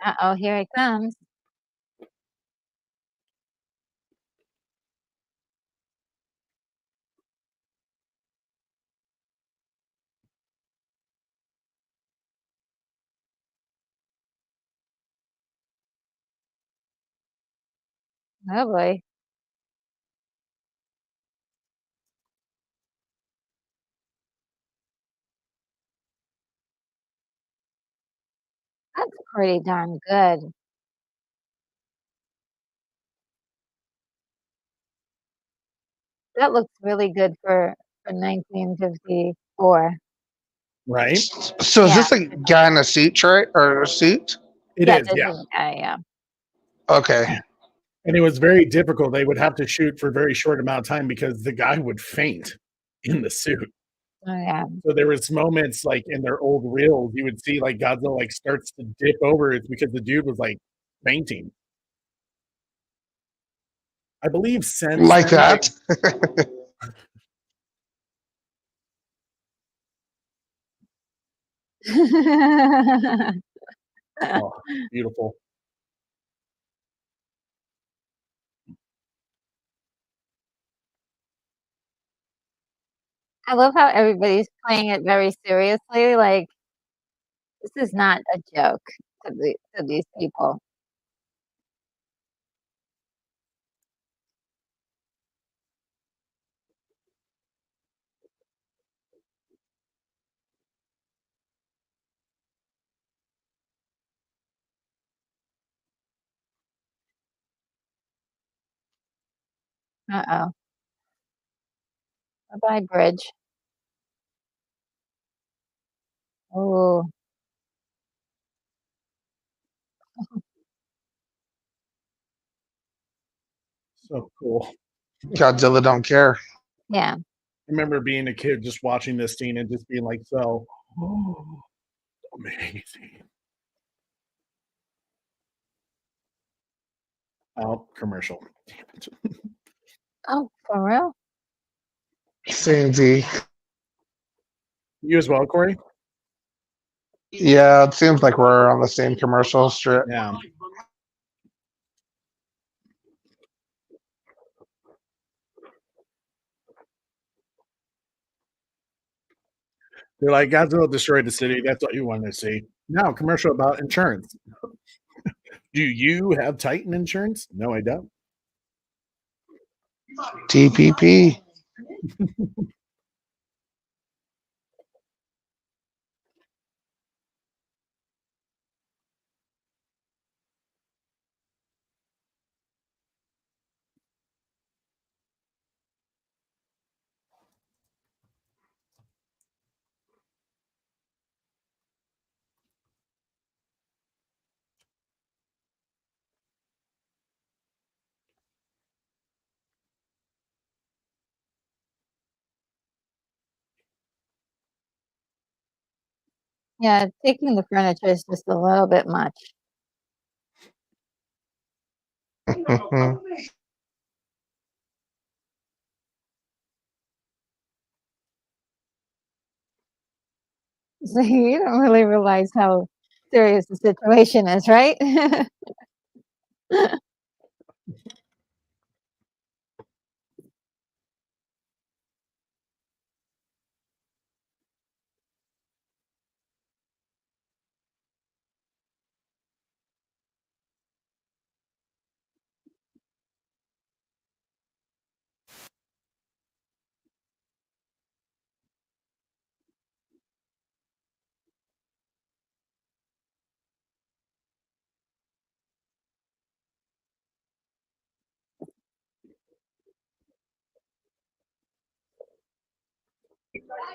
Uh-oh, here it comes. Oh boy. That's pretty darn good. That looks really good for 1954. Right? So is Yeah, this a it does. guy in a suit, tray or a suit? It Yeah, is, this yeah. is yeah. Okay. And it was very difficult. They would have to shoot for a very short amount of time because the guy would faint in the suit. Oh, yeah. So there was moments like in their old reels, you would see like Godzilla like starts to dip over. It's because the dude was like fainting. I believe since Like then they that? oh, beautiful. I love how everybody's playing it very seriously, like, this is not a joke to these people. Uh-oh. Bye-bye, bridge. Ooh. So cool. Godzilla don't care. Yeah. I remember being a kid just watching this scene and just being like, so oh, amazing. Oh, commercial. Damn it. Oh, for real? Same Z. You as well, Corey? Yeah, it seems like we're on the same commercial strip. Yeah. They're like, Godzilla destroyed the city. That's what you want to see. Now, commercial about insurance. Do you have Titan insurance? No, I don't. TPP. Yeah, taking the furniture is just a little bit much. So you don't really realize how serious the situation is, right?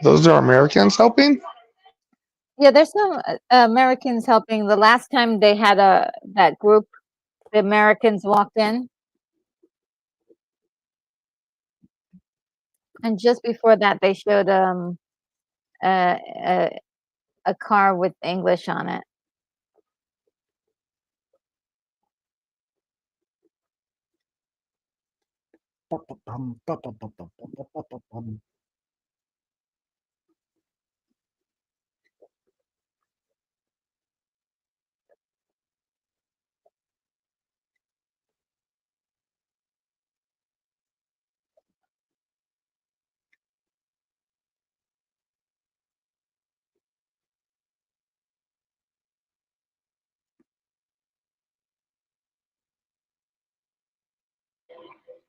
Those are Americans helping? Yeah, there's some Americans helping. The last time they had that group, the Americans walked in, and just before that, they showed a, a a car with English on it.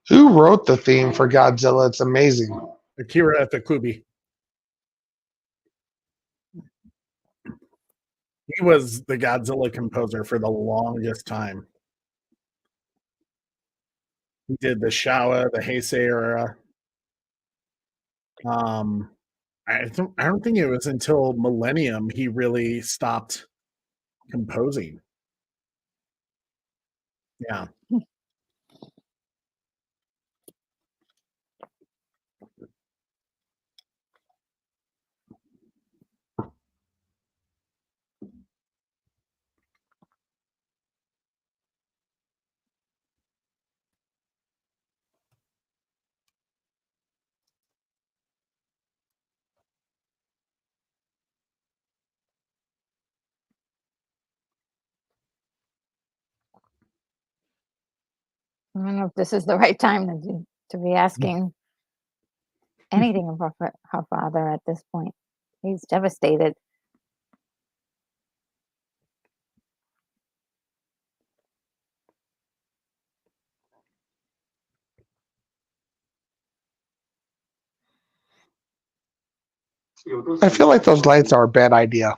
Who wrote the theme for Godzilla? It's amazing. Akira Takubi. He was the Godzilla composer for the longest time. He did the Showa, the Heisei era. I don't think it was until Millennium he really stopped composing. Yeah. I don't know if this is the right time to be asking anything of her father at this point. He's devastated. I feel like those lights are a bad idea.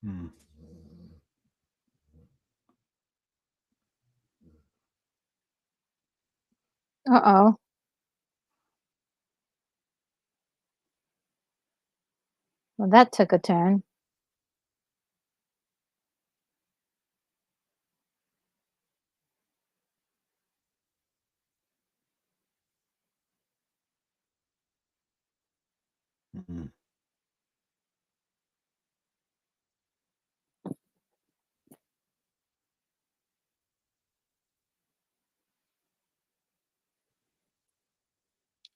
Hmm. Uh-oh. Well, that took a turn. Mhm.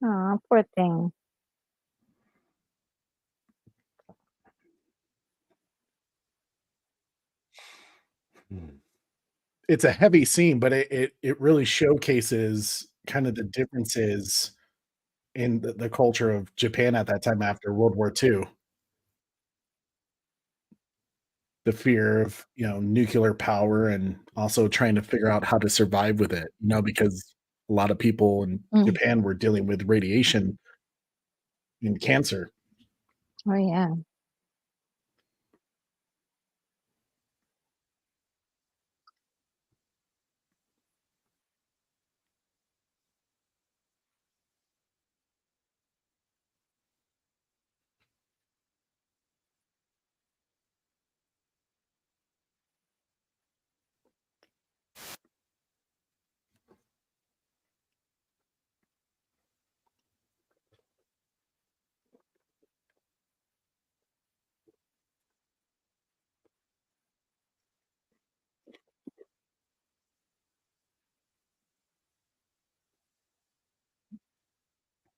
Aw, poor thing. It's a heavy scene, but it really showcases kind of the differences in the culture of Japan at that time after World War II. The fear of, nuclear power and also trying to figure out how to survive with it, because a lot of people in Mm. Japan were dealing with radiation and cancer. Oh, yeah.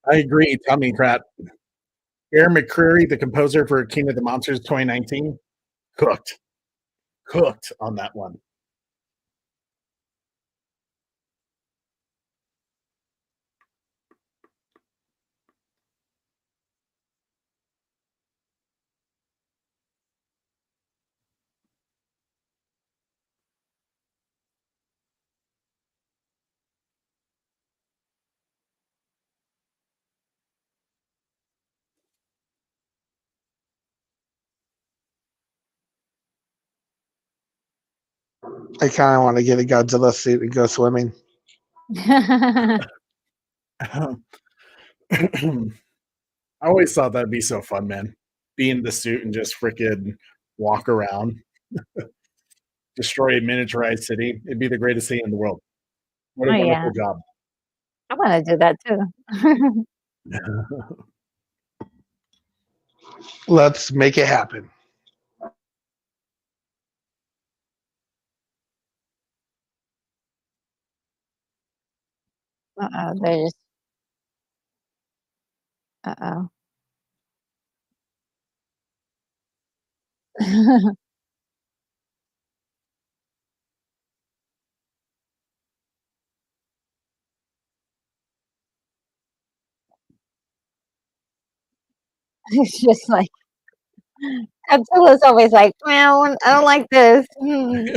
I agree, Tommy Pratt. Aaron McCreary, the composer for King of the Monsters 2019, cooked. Cooked on that one. I kind of want to get a Godzilla suit and go swimming. I always thought that'd be so fun, man. Be in the suit and just freaking walk around, destroy a miniaturized city. It'd be the greatest thing in the world. What a Oh, yeah. wonderful job. I wanna do that too. Let's make it happen. Uh-oh, they're just uh-oh. It's just like Godzilla's always like, "Meow, I don't like this." Mm.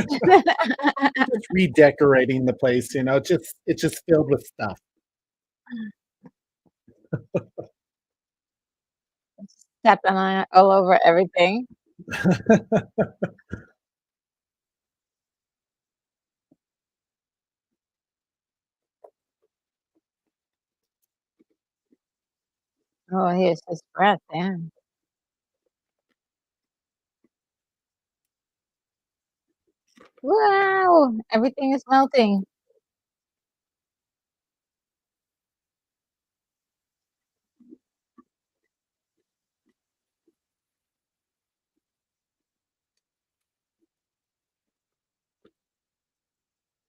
Just redecorating the place, it's just filled with stuff. Stepping on it all over everything. Oh, here's his breath, yeah. Wow! Everything is melting.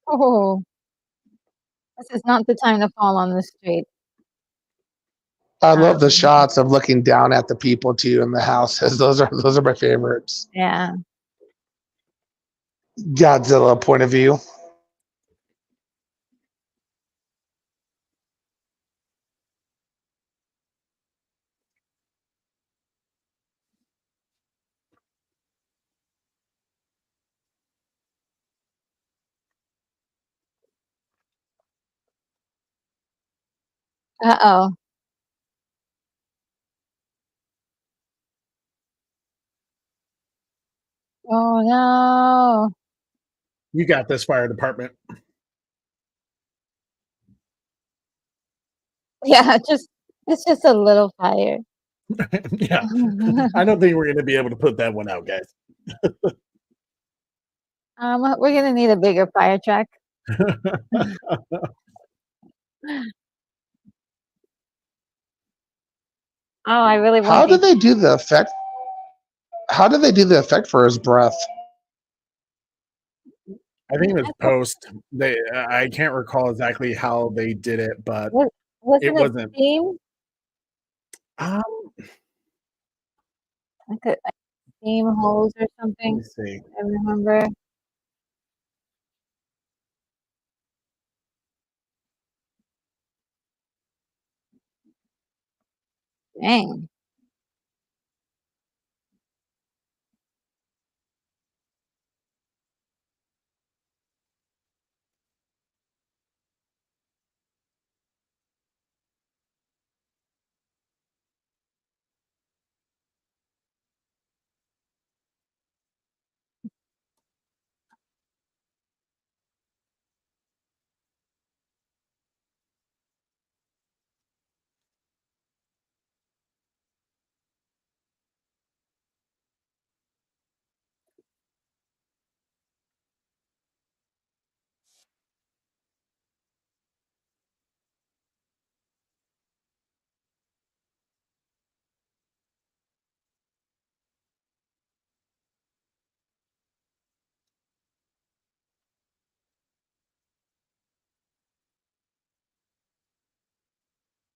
Oh, this is not the time to fall on the street. I love the Um, shots of looking down at the people too in the houses. Those are my favorites. yeah. Godzilla point of view. Uh-oh. Oh, no. You got this, fire department. Yeah, just it's just a little fire. Yeah. I don't think we're gonna be able to put that one out, guys. We're gonna need a bigger fire truck. Oh, I really want How these did they do the effect? How did they do the effect for his breath? I think it was I thought post. I can't recall exactly how they did it, but wa it wasn't it wasn't. steam? Um, Like a steam hose or let something, me see. I remember. Dang.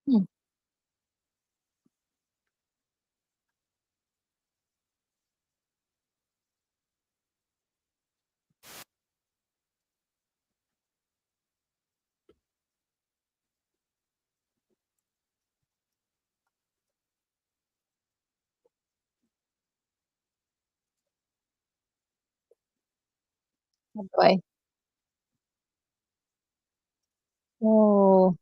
Hmm, oh boy. Oh,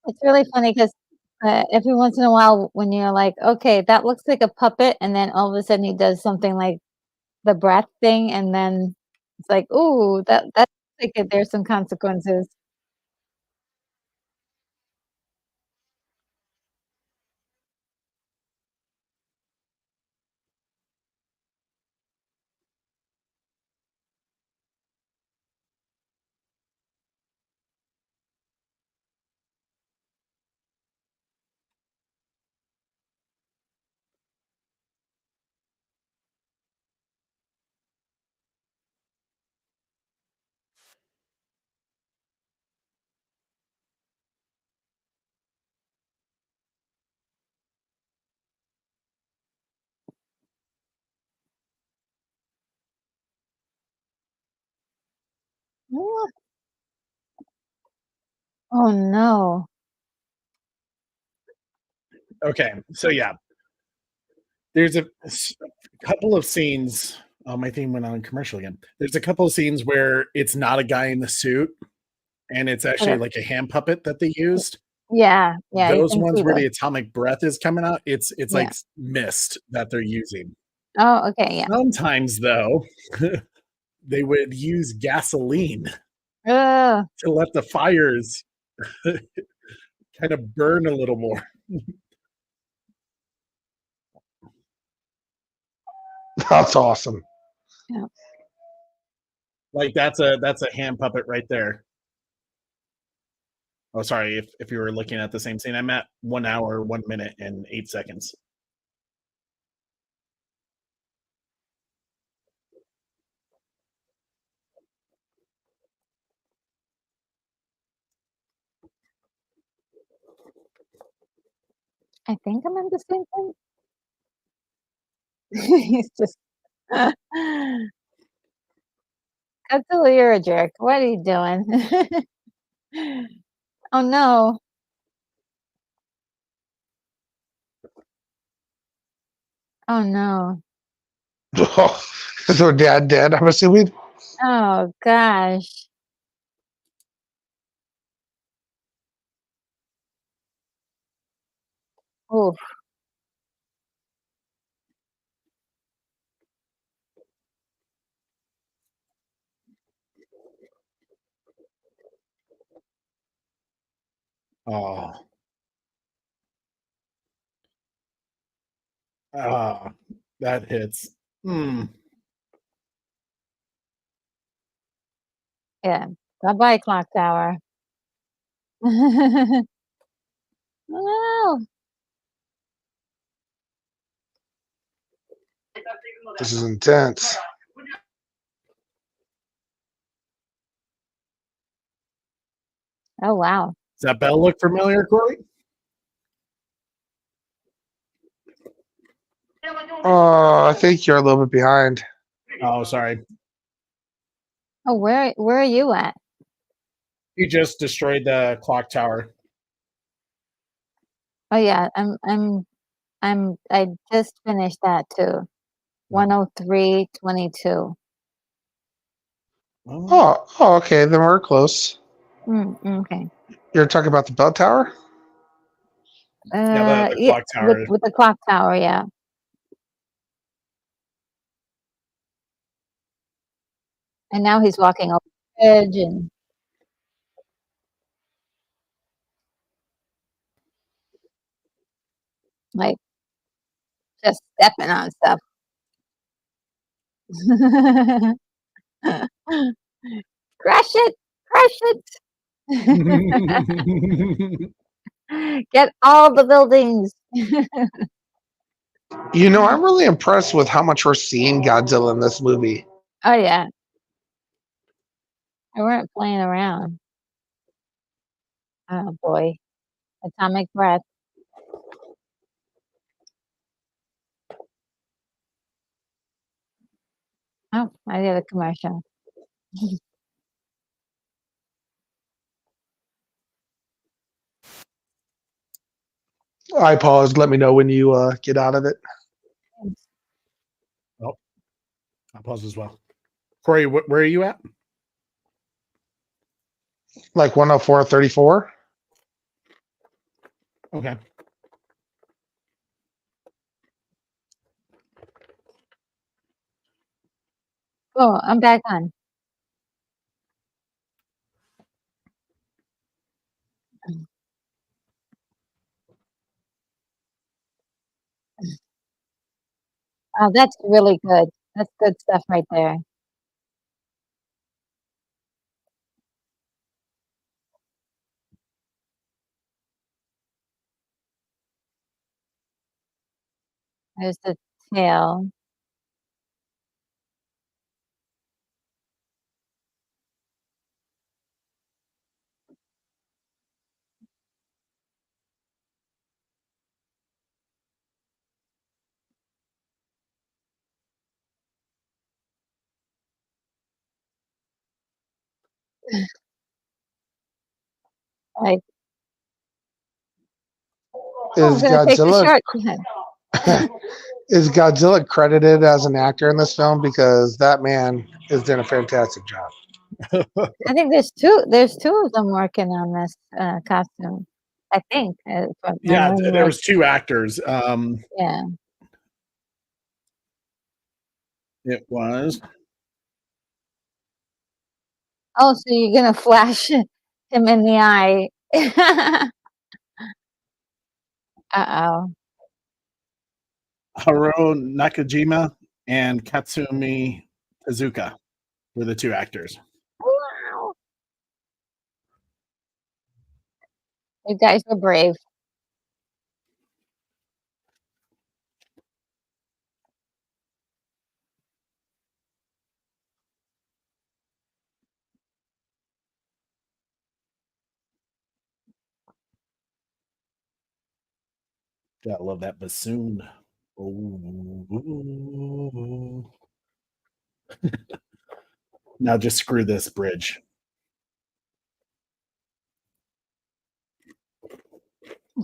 it's really funny 'cause, every once in a while when you're like, "Okay, that looks like a puppet," and then all of a sudden he does something like the breath thing, and then it's like, "Ooh, that looks like there's some consequences." What? Oh no. Okay, so yeah, there's couple of scenes. Oh, my theme went on commercial again. There's a couple of scenes where it's not a guy in the suit, and it's actually Okay. like a hand puppet that they used. Yeah, yeah, you Those can ones see where those. the atomic breath is coming out, it's Yeah. like mist that they're using. Oh, okay, yeah. Sometimes though, they would use gasoline Ugh, to let the fires kind of burn a little more. That's awesome. yeah. Like that's a hand puppet right there. Oh, sorry, if you were looking at the same scene, I'm at 1 hour, 1 minute, and 8 seconds. I think I'm in the same thing. He's just Godzilla, you're a jerk. What are you doing? Oh no. Oh no. Is her dad dead? I'm assuming. Oh gosh. Oof. Oh, ah, that hits. Mm. Yeah. Bye-bye, clock tower. Oh, This is intense. oh wow. Does that bell look familiar, Corey? I think you're a little bit behind. Oh, sorry. Oh, where are you at? You just destroyed the clock tower. Oh yeah, I just finished that too. 103.22. Oh, Oh, okay. Then we're close. Okay. You're talking about the bell tower? yeah, the Yeah, clock tower. with the clock tower, yeah. And now he's walking over the edge and like just stepping on stuff. Crush it, crush it. Get all the buildings. You know, I'm really impressed with how much we're seeing Godzilla in this movie. Oh yeah, I weren't playing around. Oh boy, atomic breath. Oh, I did a commercial. I paused. Let me know when you get out of it. Oh, I'll pause as well. Corey, where are you at? Like 104.34. Okay. Oh, I'm back on. Oh, that's really good. That's good stuff right there. There's the tail. Like, "Oh, I'm Is gonna take the Godzilla shortcut." is Godzilla credited as an actor in this film? Because that man is doing a fantastic job. I think there's two of them working on this, costume. I think, from Yeah, memory, there like, was two actors. yeah. It was Oh, so you're gonna flash him in the eye. Uh-oh. Haruo Nakajima and Katsumi Tezuka were the two actors. Wow. You guys were brave. Gotta love that bassoon. Ooh. Now just screw this bridge.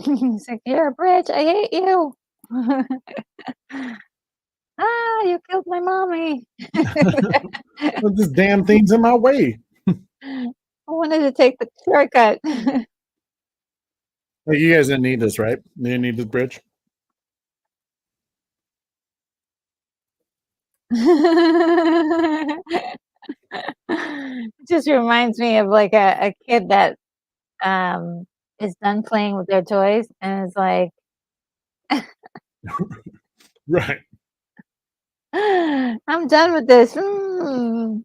He's like, "You're a bridge, I hate you." "Ah, you killed my mommy." Well, this damn thing's in my way. I wanted to take the shortcut. Hey, you guys didn't need this, right? You didn't need this bridge. It just reminds me of, like, a kid that, um, is done playing with their toys and is like, Right. "I'm done with this. Mm."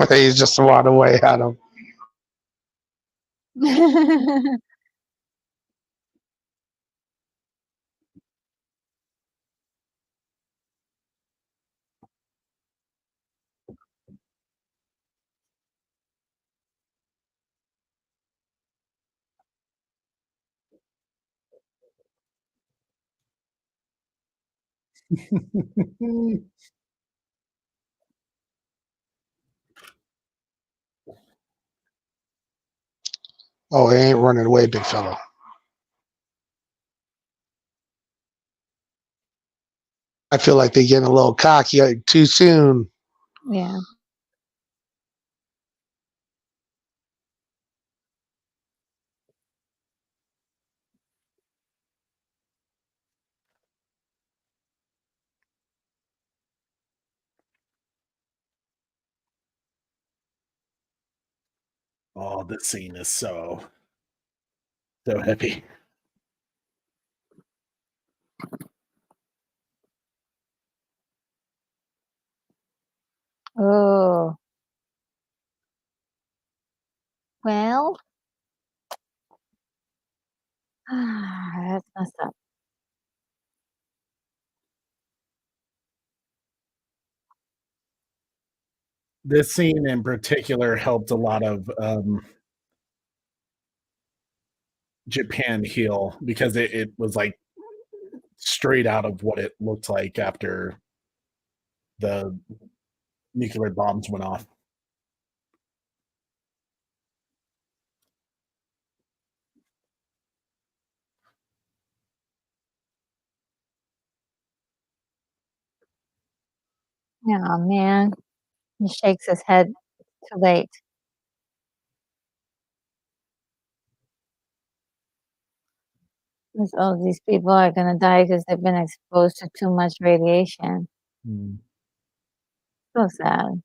He's just swat away at him. Oh, he ain't running away, big fella. I feel like they're getting a little cocky too soon. Yeah. Oh, this scene is so heavy. Oh. Well, that's messed up. This scene in particular helped a lot of Japan heal because it was like straight out of what it looked like after the nuclear bombs went off. Oh, man. He shakes his head. Too late. 'Cause all these people are gonna die because 'cause they've been exposed to too much radiation. Mm. So sad.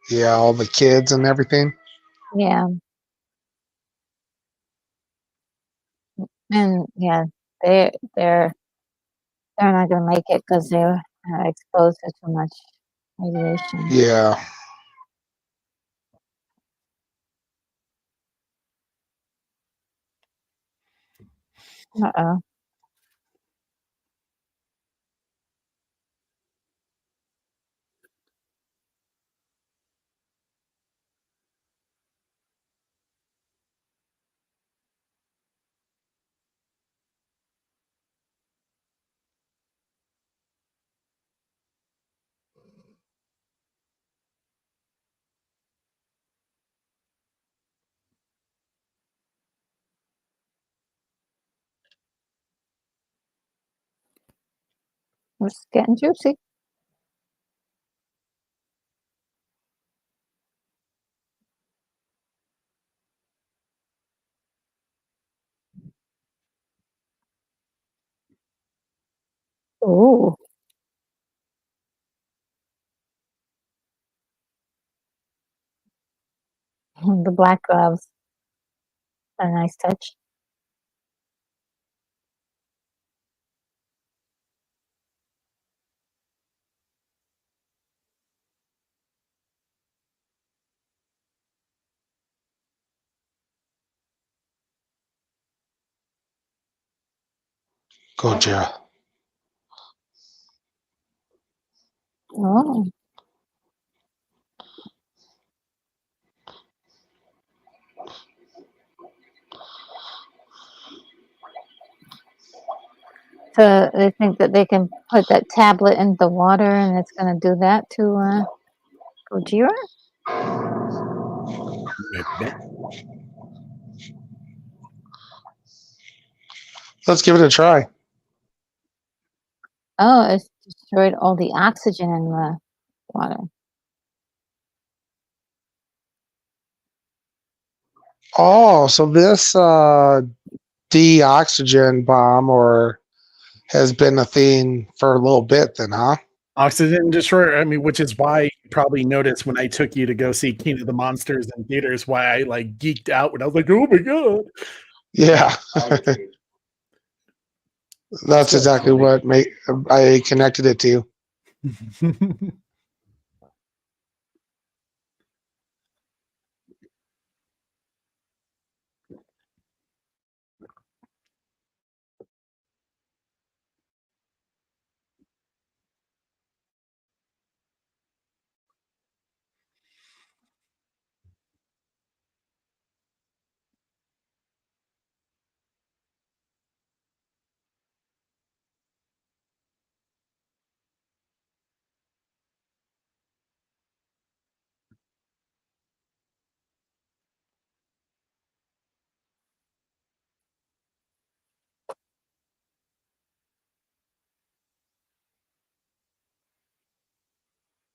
Yeah, all the kids and everything. Yeah, and yeah, they they're they're not gonna make it because 'cause they're, exposed to too much radiation. Yeah. Uh-oh. It's getting juicy. Ooh, the black gloves. A nice touch. Gojira. Oh, so they think that they can put that tablet in the water and it's gonna do that to, Gojira? Maybe. Let's give it a try. Oh, it's destroyed all the oxygen in the water. Oh, so this de-oxygen bomb or has been a thing for a little bit then, huh? Oxygen Destroyer. I mean, which is why you probably noticed when I took you to go see King of the Monsters in theaters, why I like geeked out when I was like, "Oh my god!" Yeah. That's So exactly funny. what I connected it to.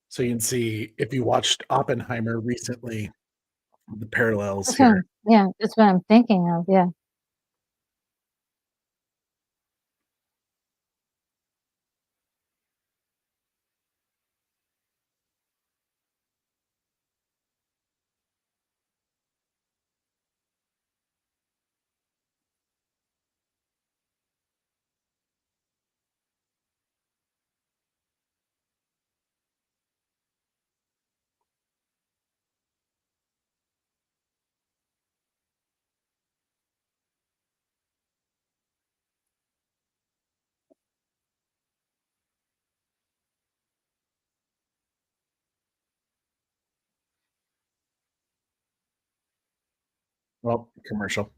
So you can see if you watched Oppenheimer recently, the parallels That's what here. I'm yeah, that's what I'm thinking of, yeah. Well, commercial.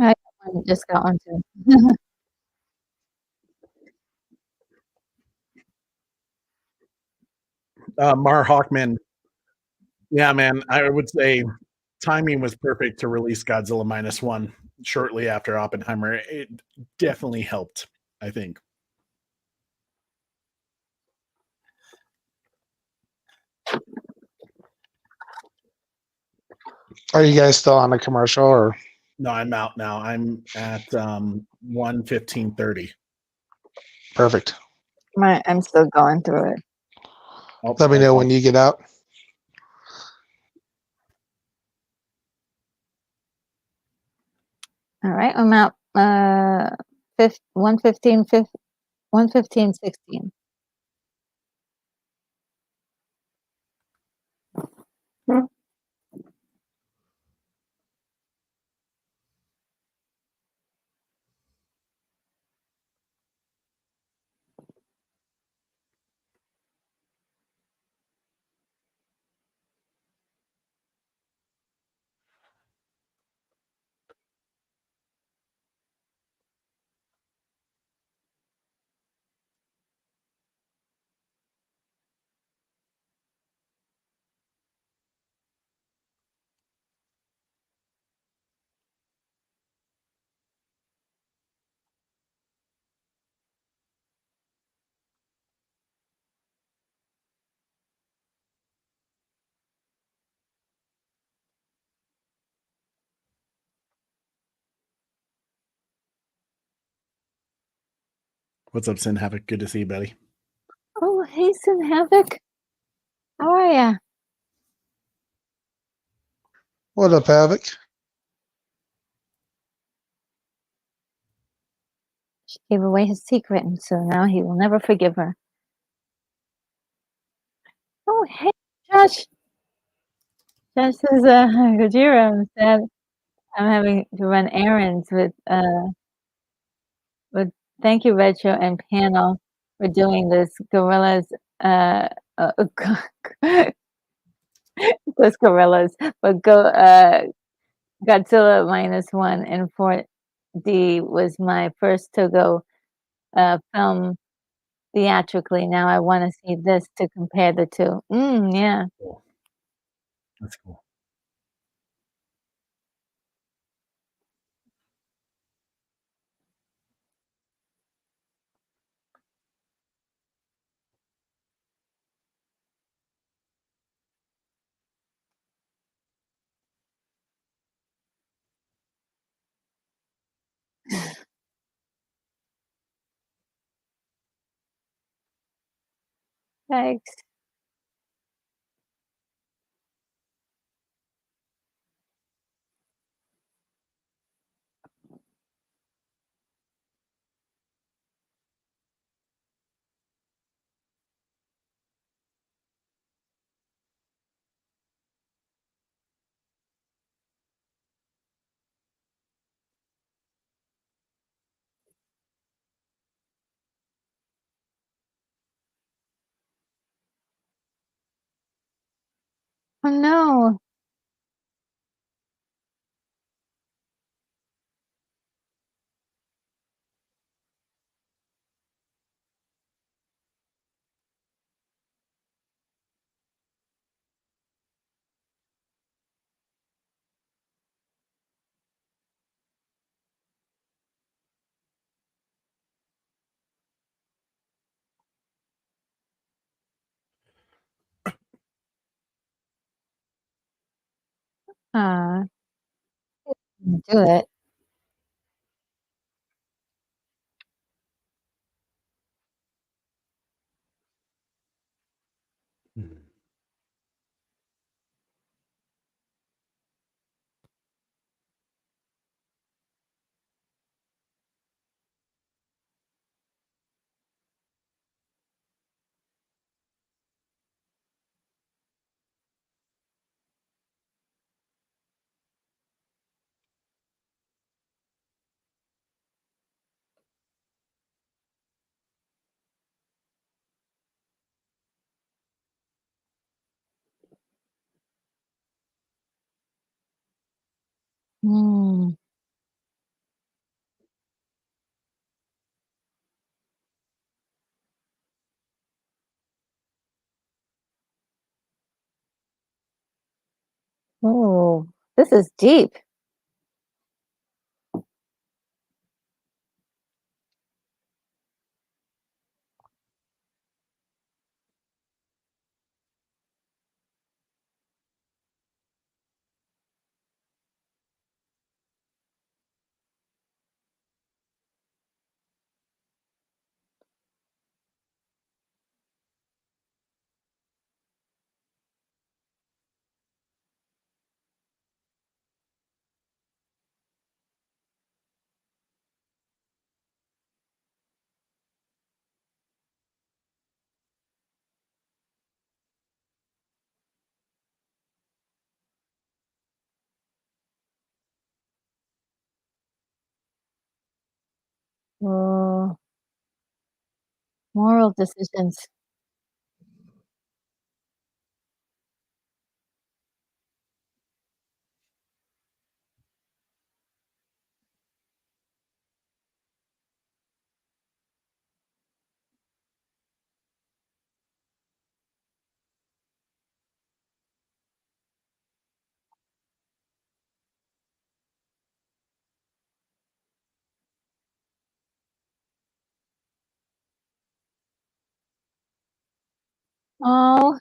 I just got one too. Mar Hawkman. Yeah, man. I would say timing was perfect to release Godzilla minus one shortly after Oppenheimer. It definitely helped, I think. Are you guys still on the commercial or? No, I'm out now. I'm at 1:15:30. Perfect. I'm still going through it. Oh, Let me know when you get out. All right, I'm out. 115, 115, 16. What's up, Sin Havoc? Good to see you, buddy. Oh, hey, Sin Havoc. How are ya? What up, Havoc? She gave away his secret, and so now he will never forgive her. Oh, hey, Josh. Josh says, Gojira, I'm having to run errands with thank you, Retro and Panel, for doing this Gorillas, uh, this Gorillas, but Godzilla minus one and 4D was my first to go film theatrically. Now I want to see this to compare the two. Yeah. Cool. That's cool. Thanks. Oh no. Uh, do it. Mhm. Hmm. Oh, this is deep. Oh, moral decisions. Oh,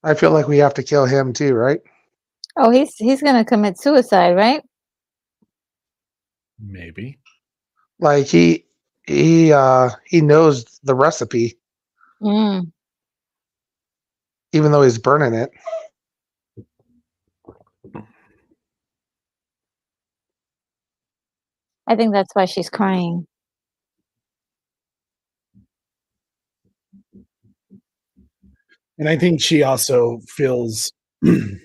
I feel like we have to kill him too, right? oh, he's gonna commit suicide, right? Maybe. Like he knows the recipe, Mm, even though he's burning it. I think that's why she's crying. And I think she also feels the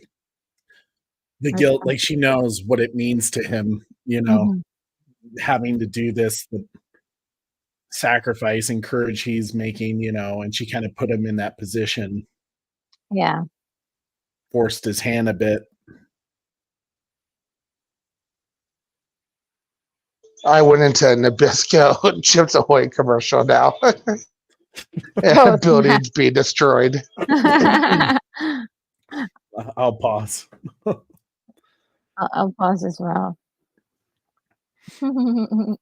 That's guilt, like, she knows what it means to him, mhm. having to do this, the sacrifice and courage he's making, and she kinda put him in that position, Yeah. forced his hand a bit. I went into a Nabisco Chips Ahoy commercial now. Oh, snap. Buildings being destroyed. I'll pause. I'll pause as well. Do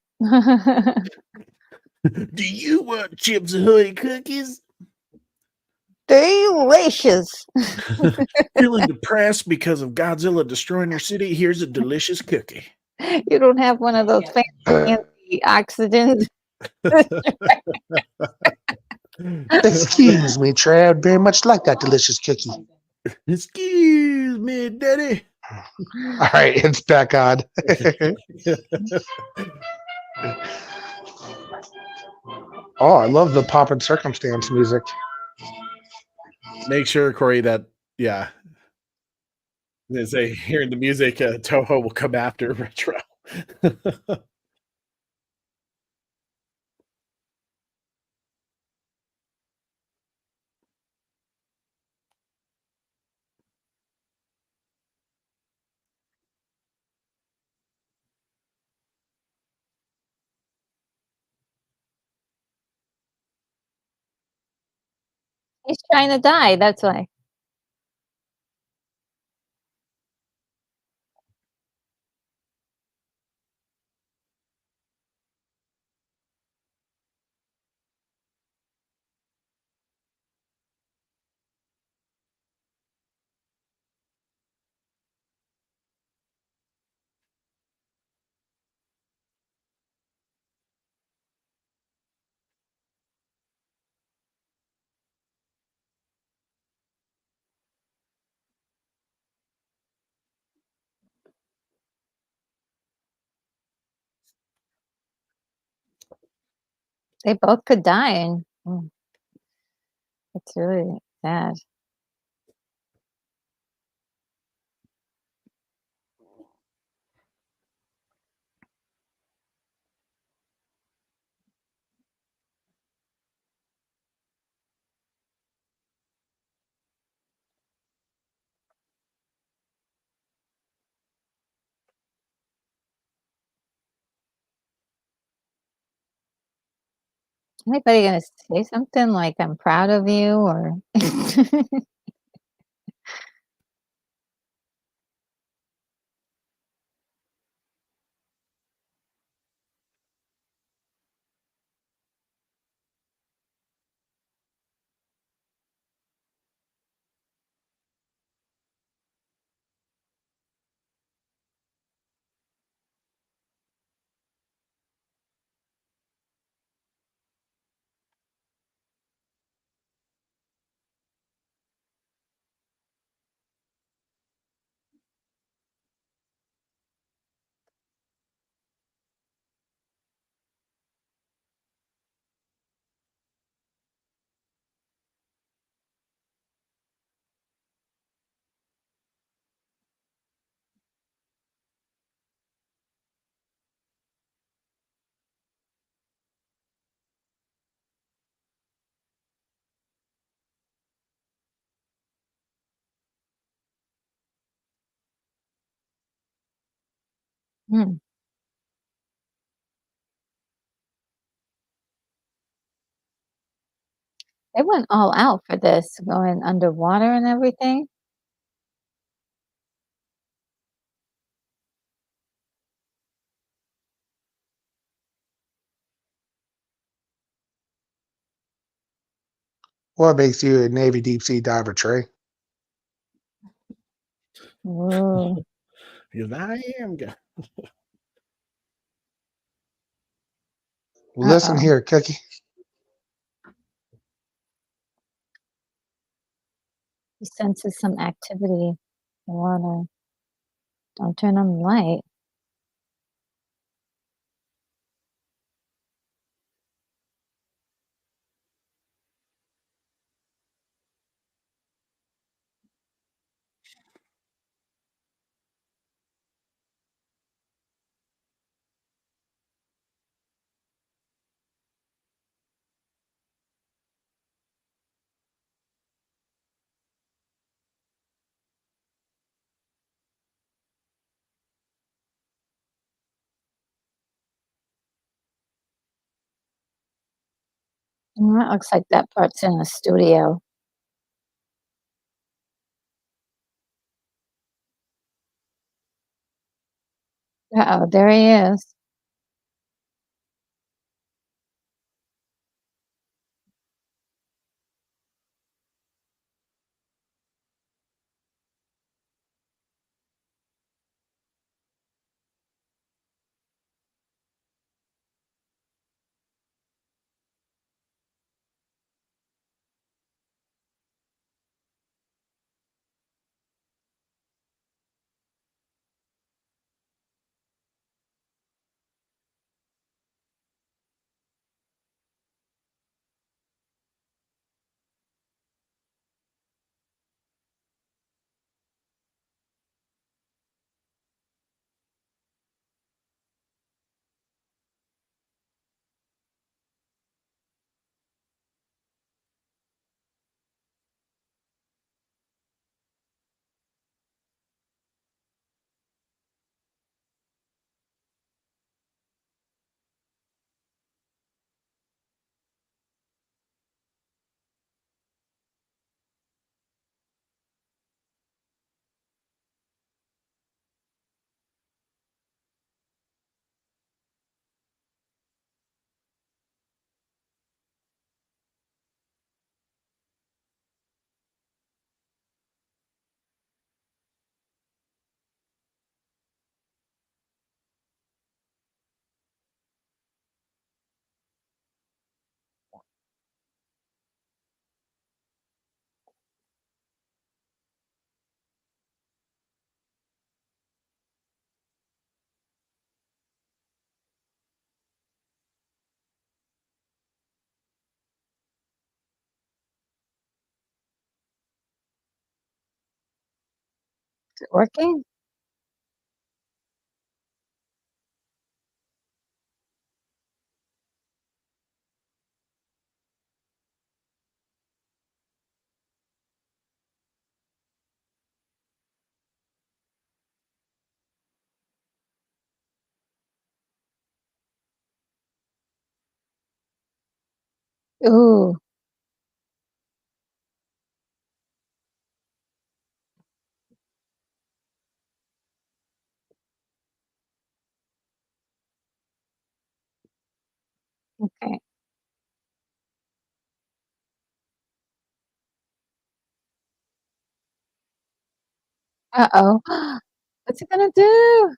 you want Chips Ahoy cookies? Delicious. Feeling depressed because of Godzilla destroying your city? Here's a delicious cookie. You don't have one of those antioxidants? Excuse me, Trey. I'd very much like that delicious cookie. Excuse me, daddy. All right, it's back on. Oh, I love the pop and circumstance music. Make sure, Corey, that, yeah, they say hearing the music, Toho will come after Retro. He's trying to die, that's why. They both could die, and it's really sad. Anybody gonna say something like, "I'm proud of you," or Hmm, they went all out for this, going underwater and everything. What makes you a Navy deep sea diver, Trey? Ooh, Because I am. Listen uh-oh. here, Cookie. He senses some activity in the water. Don't turn on the light. That looks like that part's in the studio. Uh-oh, there he is. Is it working? Ooh, okay. Uh-oh. What's it gonna do?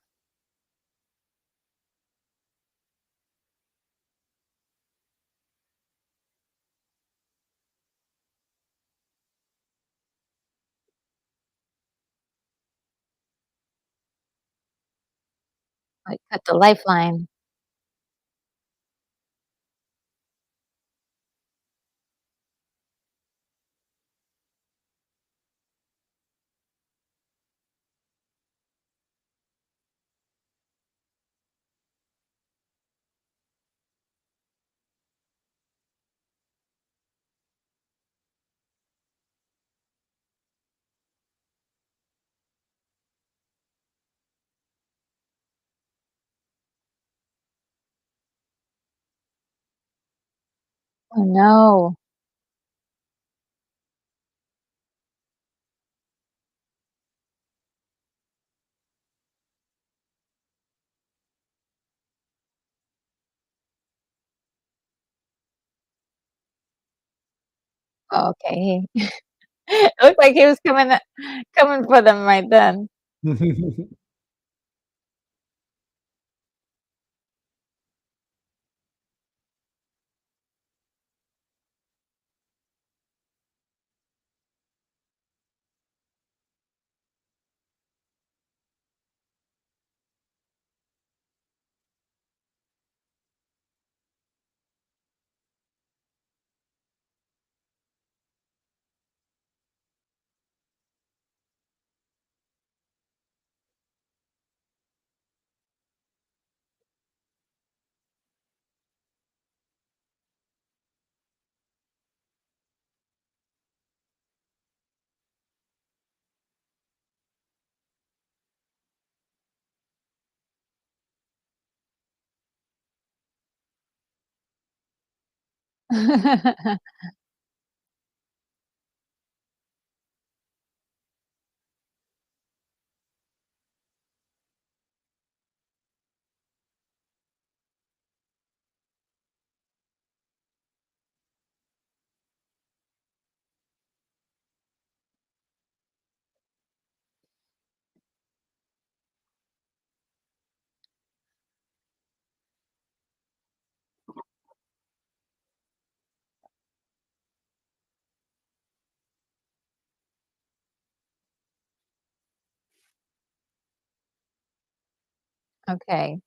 Like, cut the lifeline. Oh, no. Okay. It looked like he was coming for them right then. Okay.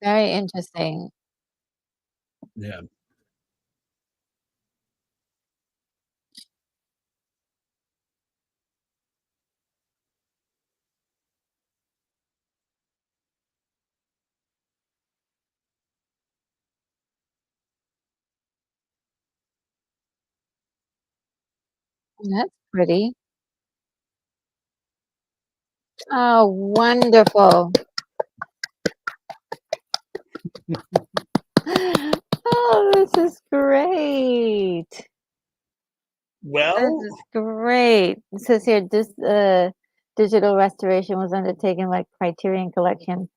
Very interesting. Yeah. That's pretty. Oh, wonderful. Oh, this is great. This Well, is great. It says here this digital restoration was undertaken by Criterion Collection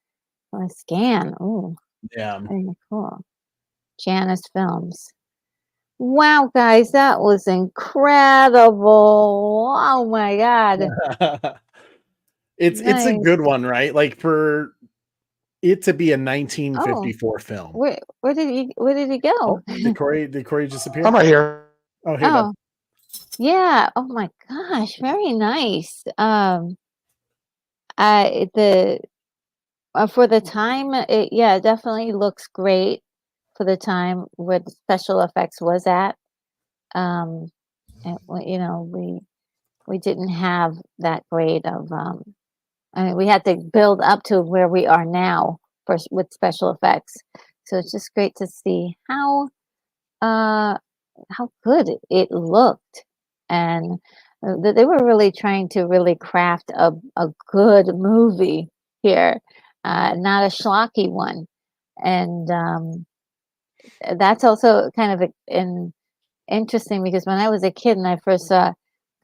on a scan. Ooh, yeah. very cool. Janus Films. Wow, guys, that was incredible. Oh my God. It's a Nice. good one, right? Like for it to be a Oh, 1954 film. where did he Oh, go? did Corey I'm disappear? right here. Oh, hey bud. Oh, yeah. Oh my gosh, very nice. The for the time, it yeah, it definitely looks great for the time where the special effects was at. Um, and we didn't have that grade of I mean, we had to build up to where we are now with special effects. So it's just great to see uh how good it looked, and that they were really trying to really craft a good movie here, not a schlocky one. And that's also kind of interesting because when I was a kid and I first saw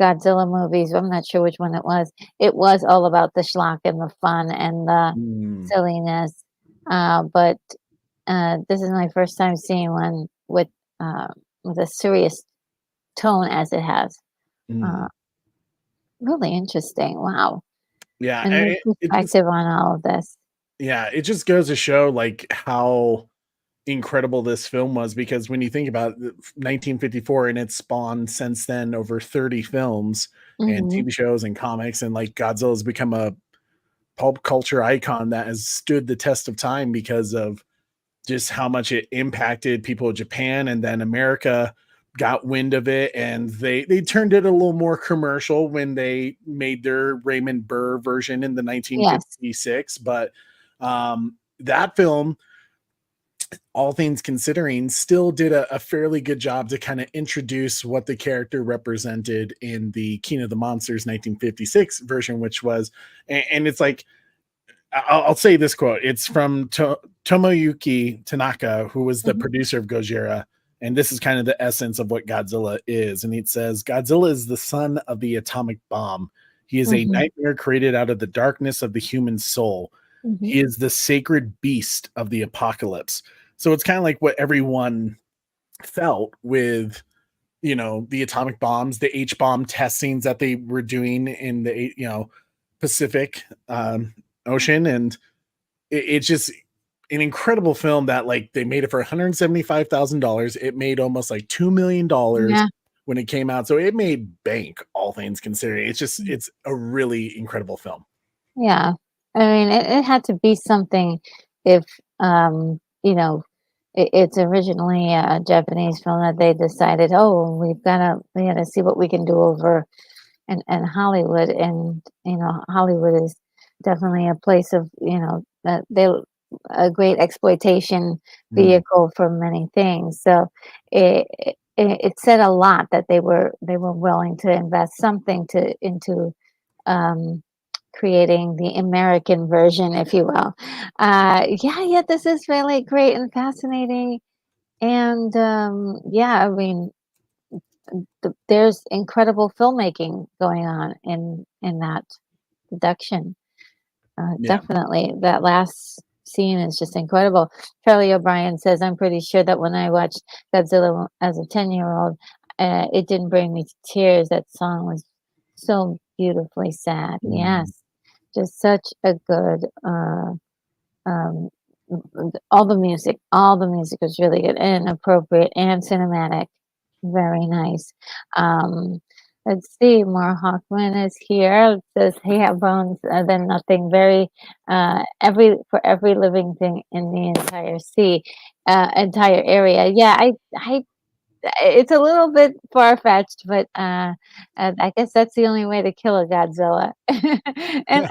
Godzilla movies, I'm not sure which one it was. It was all about the schlock and the fun and the Mm, silliness. But this is my first time seeing one uh, with a serious tone as it has. Uh, mm. really interesting. Wow. Yeah, And the it just perspective on all of this. yeah, it just goes to show like how incredible this film was because when you think about 1954 and it's spawned since then over 30 films and Hmm. TV shows and comics and like Godzilla's become a pulp culture icon that has stood the test of time because of just how much it impacted people in Japan and then America got wind of it and they turned it a little more commercial when they made their Raymond Burr version in the Yes. 1956 but that film all things considering still did a fairly good job to kind of introduce what the character represented in the King of the Monsters 1956 version which was and it's like I'll say this quote. It's from Tomoyuki Tanaka, who was the Hmm. producer of Gojira. And this is kind of the essence of what Godzilla is. And it says Godzilla is the son of the atomic bomb. He is a Hmm. nightmare created out of the darkness of the human soul. Hmm. He is the sacred beast of the apocalypse. So it's kind of like what everyone felt with the atomic bombs, the H bomb testings that they were doing in the Pacific Ocean, and it's just an incredible film that like they made it for $175,000. It made almost like $2 million Yeah. when it came out, so it made bank. All things considering, it's a really incredible film. Yeah. I mean, it had to be something if, it's originally a Japanese film that they decided, oh, we gotta see what we can do over in Hollywood. And, Hollywood is definitely a place of, they a great exploitation Mm. vehicle for many things. So it said a lot that they were willing to invest something into um, creating the American version, if you will. Yeah, this is really great and fascinating. And yeah, I mean, there's incredible filmmaking going on in that production. Yeah. Definitely, that last scene is just incredible. Charlie O'Brien says, "I'm pretty sure that when I watched Godzilla as a 10-year-old, it didn't bring me to tears. That song was so beautifully sad." Mm. Yes, just such a good. Um, all the music was really good and appropriate and cinematic. Very nice. Um, let's see, More Hawkman is here. It says he had bones than nothing. Very every living thing in the entire area. Yeah, I it's a little bit far fetched, but I guess that's the only way to kill a Godzilla. And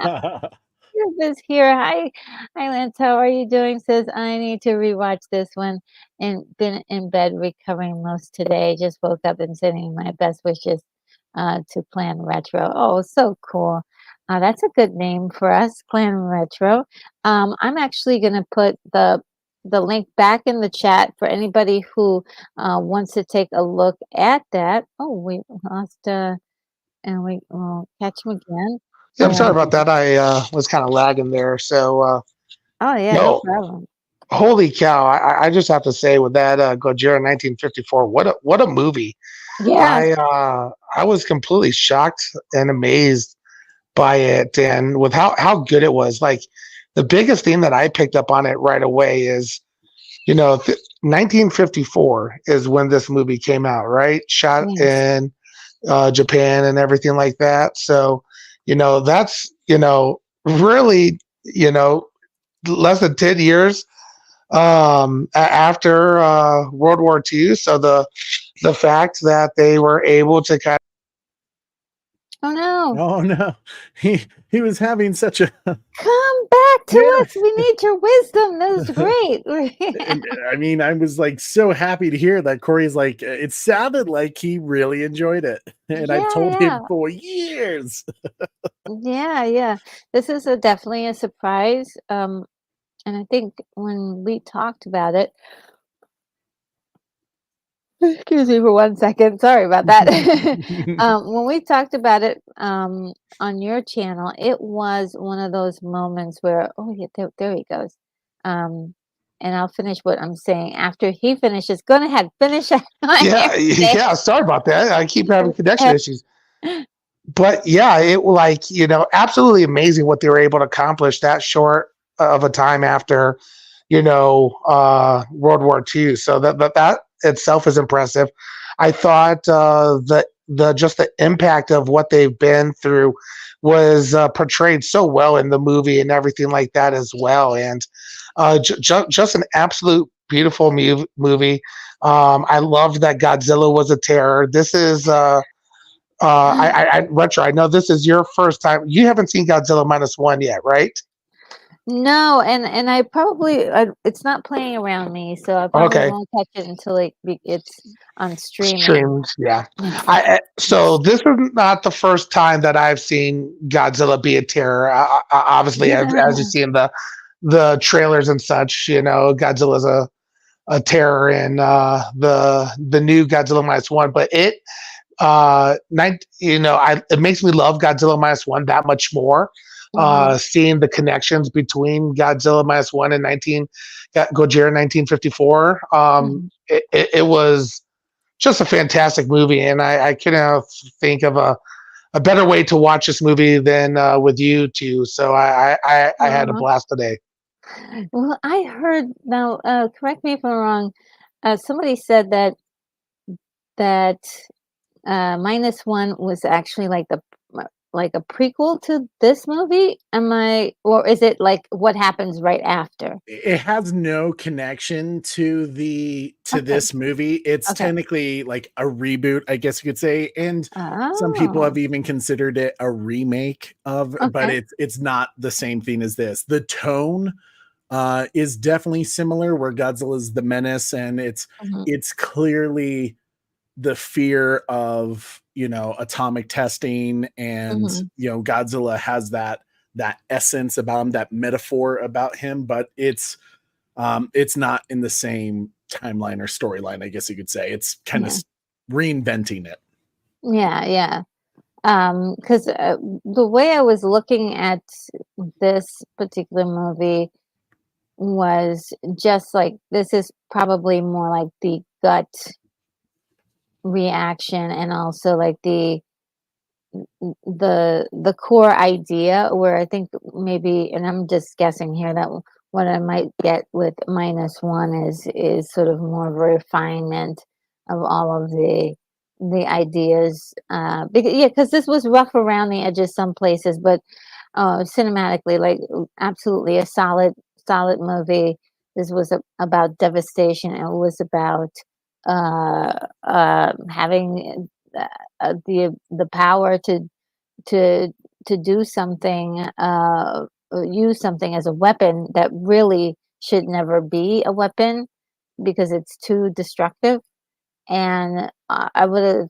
is here. Hi, Lance. How are you doing? Says I need to rewatch this one and been in bed recovering most today. Just woke up and sending my best wishes to Plan Retro. Oh, so cool. That's a good name for us, Plan Retro. I'm actually gonna put the link back in the chat for anybody who wants to take a look at that. Oh, we lost and we will catch him again. Yeah, I'm sorry And about that. I was kind of lagging there. So, oh yeah, no no, problem. holy cow! I just have to say, with that Gojira 1954, what a movie! Yes. I was completely shocked and amazed by it, and with how good it was. Like the biggest thing that I picked up on it right away is, 1954 is when this movie came out, right? Shot Yes. in Japan and everything like that. So, that's really less than 10 years after World War II. So the fact that they were able to kind Oh no. Oh no, he was having such a Come back to yeah. us. We need your wisdom. That was great. And I mean, I was like so happy to hear that Corey's like it sounded like he really enjoyed it, and I've Yeah, told yeah. him for years. Yeah. This is definitely a surprise. And I think when we talked about it, excuse me for 1 second. Sorry about that. When we talked about it on your channel, it was one of those moments where, oh, yeah, there he goes. And I'll finish what I'm saying after he finishes. Go ahead, finish. yeah, yeah. Sorry about that. I keep having connection Yeah. issues. But yeah, it like absolutely amazing what they were able to accomplish that short of a time after World War II. So that itself is impressive. I thought the just the impact of what they've been through was portrayed so well in the movie and everything like that as well. And just an absolute beautiful movie. I loved that Godzilla was a terror. This is Retro. I know this is your first time. You haven't seen Godzilla -1 yet, right? No, and I probably it's not playing around me, so I probably Okay. won't catch it until it's on streaming. Streams, yeah. Yes. So this is not the first time that I've seen Godzilla be a terror. Obviously, as you see in the trailers and such, Godzilla's a terror in the new Godzilla -1. But it makes me love Godzilla -1 that much more. Mhm. Seeing the connections between Godzilla -1 and Gojira 1954, Mhm. it was just a fantastic movie, and I couldn't think of a better way to watch this movie than with you two. So I had a Uh-huh. blast today. Well, I heard now, correct me if I'm wrong, somebody said that -1 was actually like like a prequel to this movie? Am I or is it like what happens right after? It has no connection to Okay. this movie. It's Okay. technically like a reboot, I guess you could say, and some people Oh, have even considered it a remake of, but okay. it's not the same thing as this. The tone is definitely similar, where Godzilla is the menace, and Mhm, it's clearly the fear of, atomic testing, and mhm. Godzilla has that essence about him, that metaphor about him, but it's not in the same timeline or storyline, I guess you could say. It's kind of Yeah. reinventing it. Yeah, yeah. 'Cause, the way I was looking at this particular movie was just like, this is probably more like the gut reaction and also like the core idea where I think maybe, and I'm just guessing here that what I might get with -1 is sort of more of a refinement of all of the ideas. Because yeah, because this was rough around the edges some places, but cinematically, like absolutely a solid movie. This was about devastation. It was about having the power to to do something, use something as a weapon that really should never be a weapon because it's too destructive. And I would have,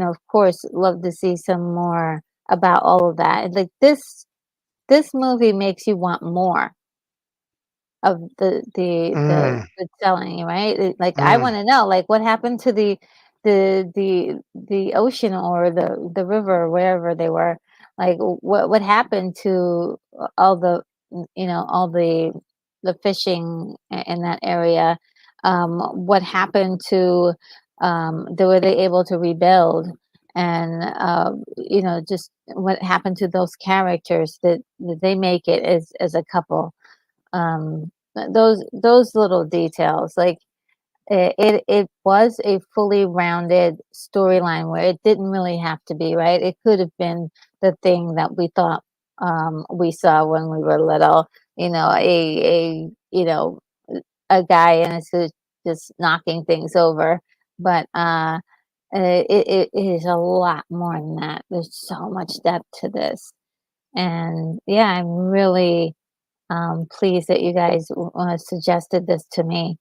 of course, loved to see some more about all of that. And like this movie makes you want more of Mm, the telling, right? Like, I mm. wanna know, like, what happened to the ocean or the river or wherever they were? Like, what happened to all all the fishing in that area? What happened to, were they able to rebuild? And, just what happened to those characters that they make it as a couple? Those little details, like it was a fully rounded storyline where it didn't really have to be right. It could have been the thing that we thought we saw when we were little, a guy in a suit just knocking things over. But it is a lot more than that. There's so much depth to this, and yeah, I'm really pleased that you guys suggested this to me,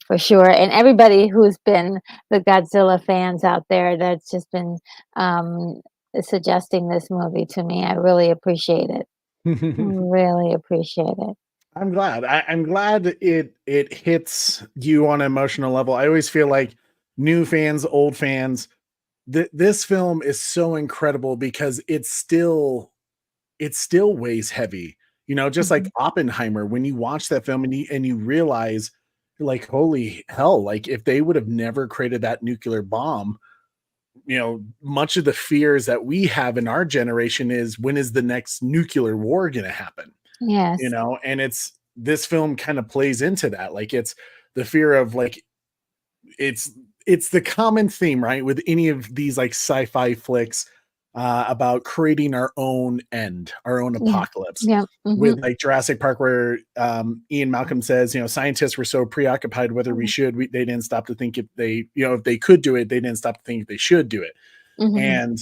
for sure. And everybody who's been the Godzilla fans out there that's just been um, suggesting this movie to me, I really appreciate it. Really appreciate it. I'm glad. I'm glad it hits you on an emotional level. I always feel like new fans, old fans, this film is so incredible because it still weighs heavy. Just like Mhm. Oppenheimer, when you watch that film and you realize, you're like, holy hell, like if they would have never created that nuclear bomb, much of the fears that we have in our generation is, when is the next nuclear war going to happen? Yes. And this film kind of plays into that. Like, it's the fear of, like, it's it's the common theme, right, with any of these like sci-fi flicks, about creating our own end, our own Yeah. apocalypse. Yeah. With Hmm. like Jurassic Park, where Ian Malcolm says, scientists were so preoccupied whether they didn't stop to think if they could do it, they didn't stop to think if they should do it. Hmm. And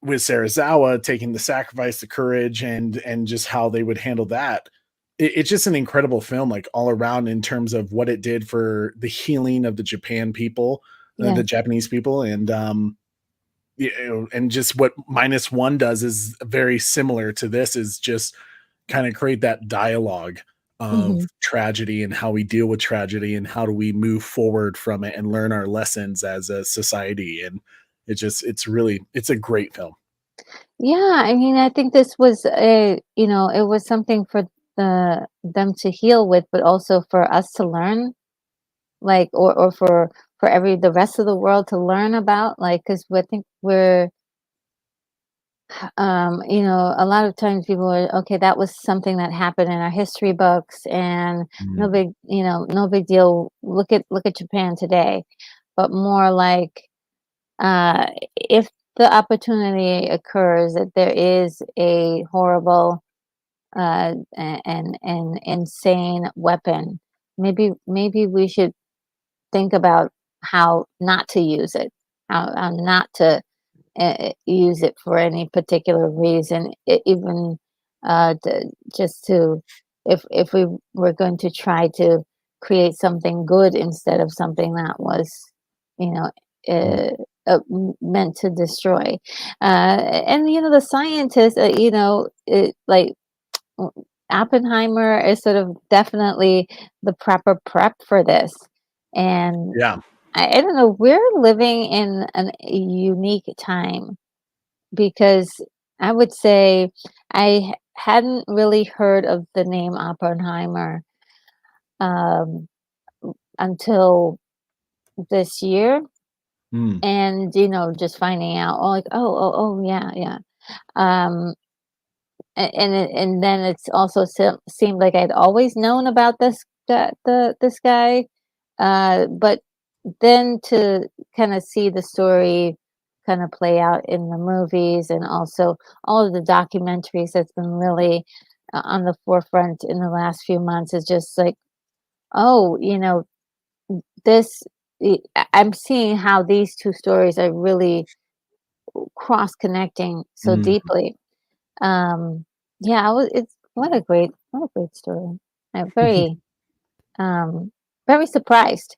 with Sarazawa taking the sacrifice, the courage, and just how they would handle that. It's just an incredible film, like all around, in terms of what it did for the healing of the Japan people, the Yes. Japanese people, and just what -1 does is very similar to this. Is just kind of create that dialogue of Hmm. tragedy and how we deal with tragedy and how do we move forward from it and learn our lessons as a society. And it's a great film. Yeah, I mean, I think this was it was something for them to heal with, but also for us to learn, like, or for the rest of the world to learn about, like, because we think we're, a lot of times people are, okay, that was something that happened in our history books, and Mm. no big deal. Look at Japan today, but more like, if the opportunity occurs that there is a horrible and insane weapon, maybe we should think about how not to use it, how not to use it for any particular reason, even just to if we were going to try to create something good instead of something that was, you know, meant to destroy. And the scientists, like Oppenheimer is sort of definitely the proper prep for this. And Yeah. I don't know, we're living in a unique time because I would say hadn't really heard of the name Oppenheimer um, until this year. Mm. And, just finding out, oh, like, oh, yeah, yeah. Um, and then it's also seemed like I'd always known about this guy, but then to kind of see the story kind of play out in the movies and also all of the documentaries that's been really on the forefront in the last few months is just like, oh, this I'm seeing how these two stories are really cross connecting so Mm. deeply. um, yeah, it's what a great story. I'm um, very surprised,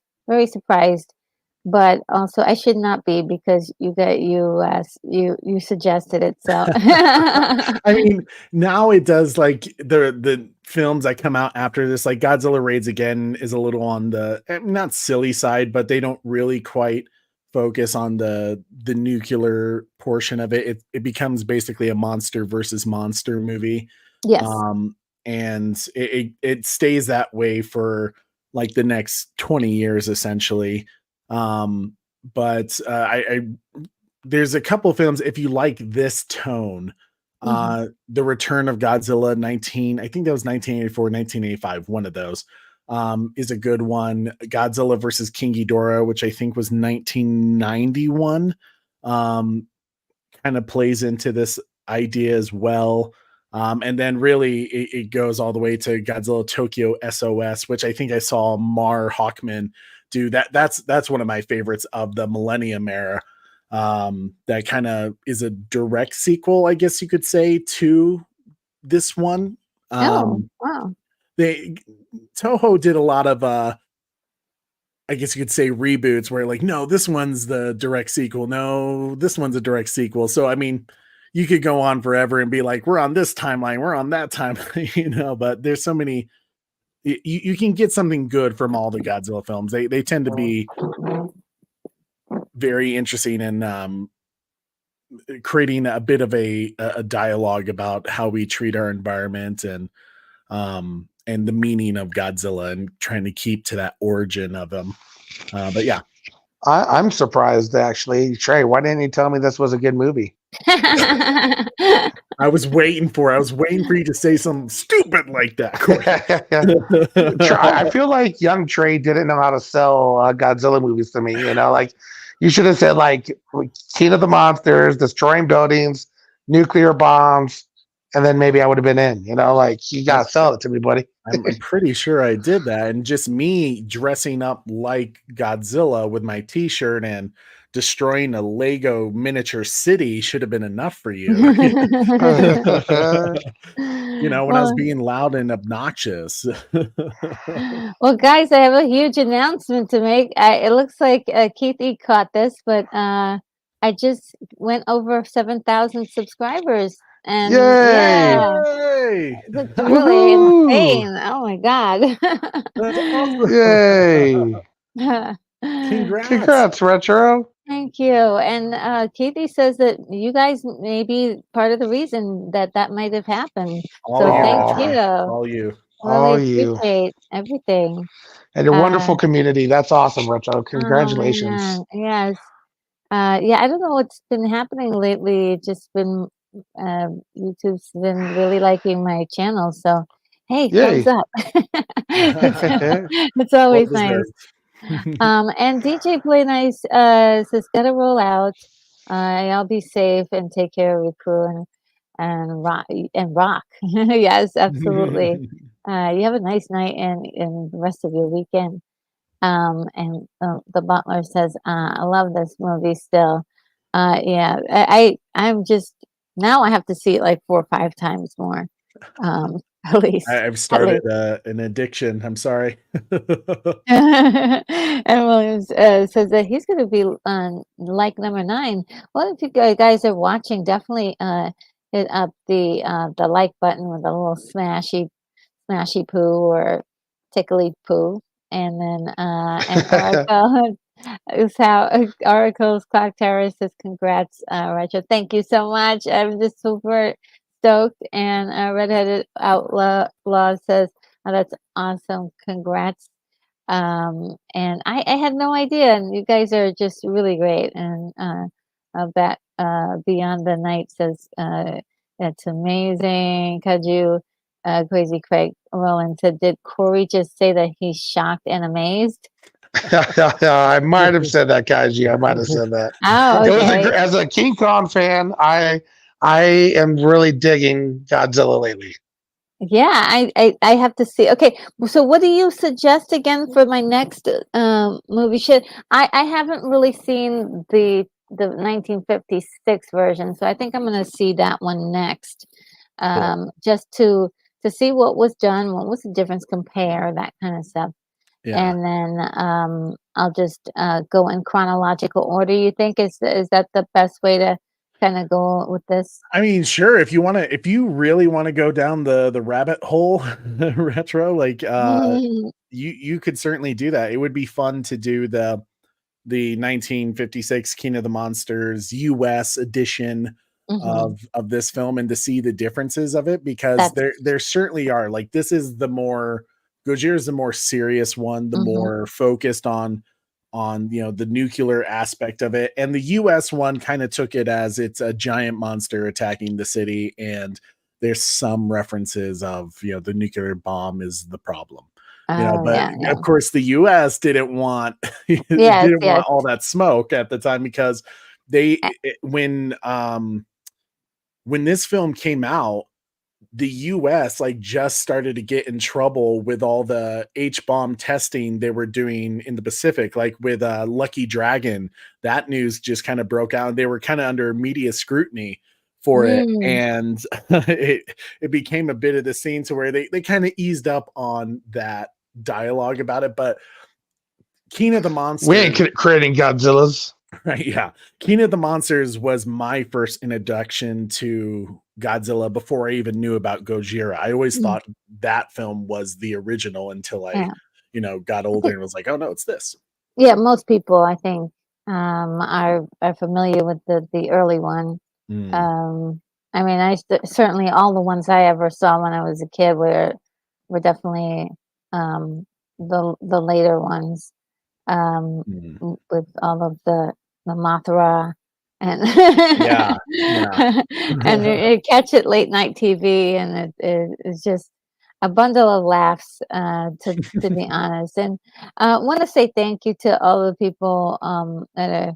but also I should not be because you suggested it. So I mean, now it does like the films that come out after this, like Godzilla Raids Again is a little on the not silly side, but they don't really quite focus on the nuclear portion of it. It becomes basically a monster versus monster movie. yes, Um, and it stays that way for like the next 20 years essentially. But I there's a couple films if you like this tone. hmm The Return of Godzilla 19, I think that was 1984, 1985, one of those. Is a good one. Godzilla versus King Ghidorah, which I think was 1991. Um, kind of plays into this idea as well. And then really it goes all the way to Godzilla Tokyo SOS, which I think I saw Mar Hawkman do. That's one of my favorites of the Millennium era. That kind of is a direct sequel, I guess you could say, to this one. oh Um, wow, they Toho did a lot of I guess you could say reboots where like, no, this one's the direct sequel. No, this one's a direct sequel. So I mean, you could go on forever and be like, we're on this timeline, we're on that timeline, but there's so many. You can get something good from all the Godzilla films. They tend to be very interesting and creating a bit of a dialogue about how we treat our environment and the meaning of Godzilla and trying to keep to that origin of them. But yeah, I'm surprised actually. Trey, why didn't you tell me this was a good movie? I was waiting for you to say something stupid like that. I feel like young Trey didn't know how to sell Godzilla movies to me. Like you should have said like King of the Monsters, destroying buildings, nuclear bombs, and then maybe I would have been in. Like you gotta sell it to me, buddy. I'm pretty sure I did that, and just me dressing up like Godzilla with my T-shirt and destroying a Lego miniature city should have been enough for you. When I was well, being loud and obnoxious. well, guys, I have a huge announcement to make. It looks like Keith E caught this, but I just went over 7,000 subscribers, and Yay! yeah, Yay! it's really Woohoo! insane. Oh my god! That's awesome. Yay! Congrats. Congrats, Retro. Thank you. And Keithy says that you guys may be part of the reason that might have happened. All So you, thank Oh, Retro. you. All you. Really all you. appreciate everything. And a Uh, wonderful community. That's awesome, Retro. oh Congratulations. man, yes. Yeah, I don't know what's been happening lately. It's just been YouTube's been really liking my channel. So hey, thumbs Yay. up. It's Well always nice. deserved. And DJ Play Nice says gotta roll out. Y'all be safe and take care of your crew and rock. Yes, absolutely. You have a nice night and the rest of your weekend. And the butler says, "I love this movie still." Yeah, I'm just now I have to see it like 4 or 5 times more, at least, I've at started least. an addiction. I'm sorry. And Williams says that he's going to be like number 9. Well, if you guys are watching, definitely hit up the like button with a little smashy poo or tickly poo, and then and Oracle is how Oracle's Clock Tower says congrats, Retro. Thank you so much. I'm just super stoked. And Redheaded Outlaw says, "Oh, that's awesome. Congrats." And I had no idea, and you guys are just really great. And that Beyond the Night says that's amazing. Kaju Crazy Craig Roland said, "Did Corey just say that he's shocked and amazed?" I might have said that, Kaiji. I might have said that. Oh, It was okay. as a King Kong fan, I am really digging Godzilla lately. Yeah, I have to see. Okay, so what do you suggest again for my next movie? I haven't really seen the 1956 version, so I think I'm going to see that one next. Cool. Just to see what was done, what was the difference, compare that kind of stuff. Yeah. And then I'll just go in chronological order. You think is that the best way to kind of go with this? I mean, sure, if you really wanna go down the rabbit hole retro, like, you could certainly do that. It would be fun to do the 1956 King of the Monsters US edition Hmm. of this film and to see the differences of it because That's there certainly are. Like, this is the more Gojira is the more serious one, the hmm. more focused on, the nuclear aspect of it, and the US one kinda took it as it's a giant monster attacking the city, and there's some references of, the nuclear bomb is the problem. Oh But yeah, yeah. of course, the US didn't want Yes, didn't yes. want all that smoke at the time because they A when this film came out, the US like just started to get in trouble with all the H-bomb testing they were doing in the Pacific, like with Lucky Dragon. That news just kind of broke out. And they were kind of under media scrutiny for it. mm, And it became a bit of the scene to where they kind of eased up on that dialogue about it. But King of the We Monsters. ain't creating Godzillas. Right, yeah. King of the Monsters was my first introduction to Godzilla before I even knew about Gojira. I always mm, thought that film was the original until I, yeah. got I older think and was like, "Oh, no, it's this." yeah, most people I think are familiar with the early one. Mm, Um I mean, certainly all the ones I ever saw when I was a kid were definitely um the later ones. mm. With all of the Mothra and Yeah, yeah. and you catch it late night TV, and it's just a bundle of laughs, to be honest. And want to say thank you to all the people that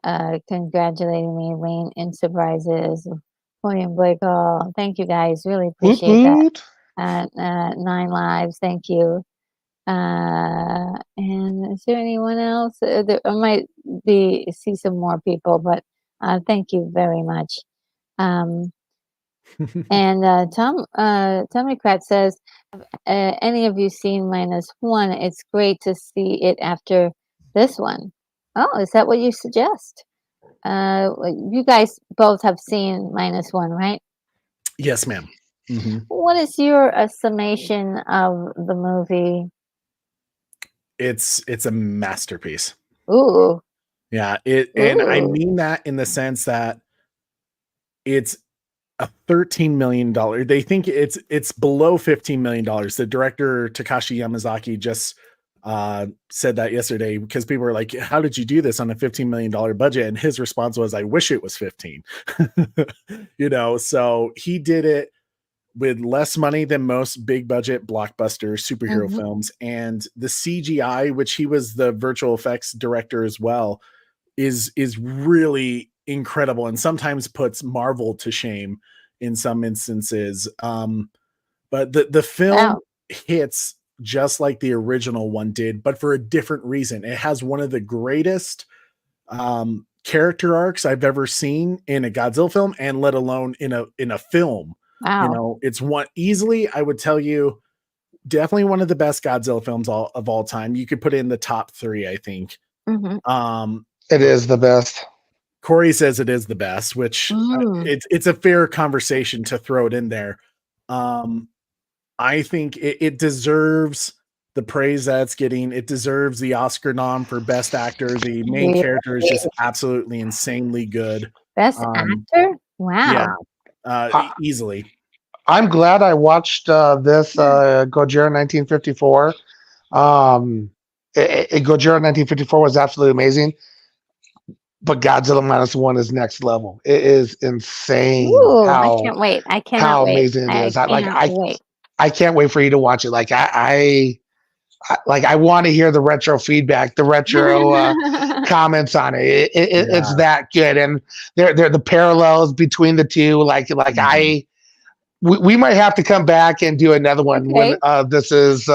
are congratulating me, Wayne Enterprises, William Blake Hall. Thank you guys, really Woot appreciate that. woot. Nine Lives, thank you. And is there anyone else? I might be see some more people, but thank you very much. Um, and Tommy Kratz says, any of you seen -1? It's great to see it after this one. Oh, is that what you suggest? You guys both have seen -1, right? Yes, ma'am. Mhm. What is your summation of the movie? It's a masterpiece. Ooh, Yeah, and I ooh. mean that in the sense that it's a $13 million. They think it's below $15 million. The director Takashi Yamazaki just said that yesterday because people were like, "How did you do this on a $15 million budget?" And his response was, "I wish it was 15." So he did it with less money than most big budget blockbuster superhero Mhm. films, and the CGI, which he was the virtual effects director as well, is really incredible and sometimes puts Marvel to shame in some instances. But the film Wow. hits just like the original one did, but for a different reason. It has one of the greatest character arcs I've ever seen in a Godzilla film, and let alone in a film. You Wow. know, it's one easily, I would tell you, definitely one of the best Godzilla films of all time. You could put it in the top 3, I think. Mm-hmm. It is the best. Corey says it is the best, which Mm. it's a fair conversation to throw it in there. Um, I think it deserves the praise that it's getting. It deserves the Oscar nom for Best Actor. The main Really? character is just absolutely insanely good. Best Um, actor? yeah, Wow. easily. I'm glad I watched this Gojira 1954. Gojira 1954 was absolutely amazing, but Godzilla minus one is next level. It is insane Ooh, I how can't wait. I cannot how wait. amazing it I is. I like cannot wait. I can't wait for you to watch it. I want to hear the retro feedback, the retro comments on it. It's Yeah. that good, and they're the parallels between the two. Mhm. We might have to come back and do another one when Okay. this is